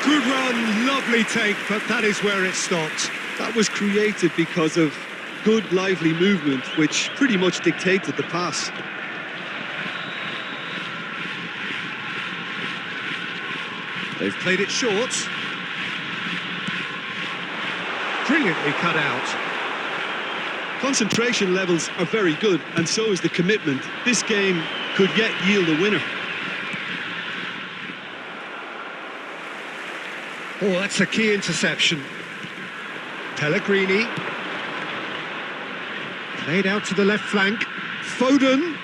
Good run, lovely take, but that is where it stopped. That was created because of good, lively movement, which pretty much dictated the pass. They've played it short. Brilliantly cut out. Concentration levels are very good, and so is the commitment. This game could yet yield a winner. Oh, that's a key interception. Pellegrini. Played out to the left flank. Foden.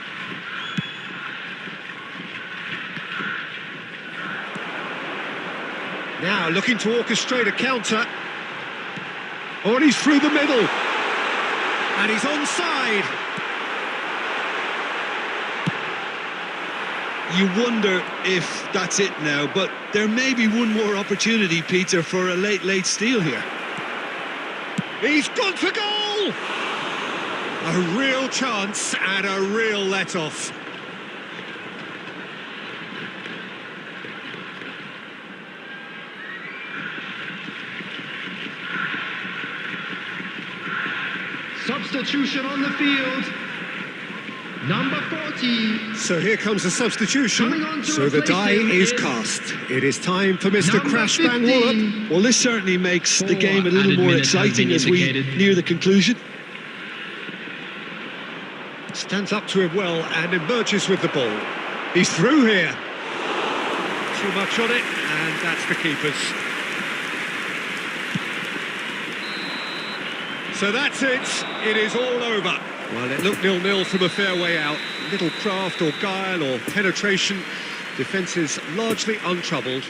Now looking to orchestrate a counter. Oh, and he's through the middle. And he's onside. You wonder if that's it now, but there may be one more opportunity, Peter, for a late steal here. He's gone for goal! A real chance and a real let-off. Substitution on the field. Number 40. So here comes the substitution. Coming on to So the replace die him is is cast. It is time for Mr. number Crash Bang 15. Wallop. Well, this certainly makes the game a little added more minutes have exciting been as we indicated. near the conclusion. Stands up to him well and emerges with the ball. He's through here. Too much on it, and that's the keeper's. So that's it. It is all over. Well, it looked 0-0 from a fair way out. Little craft or guile or penetration. Defence is largely untroubled.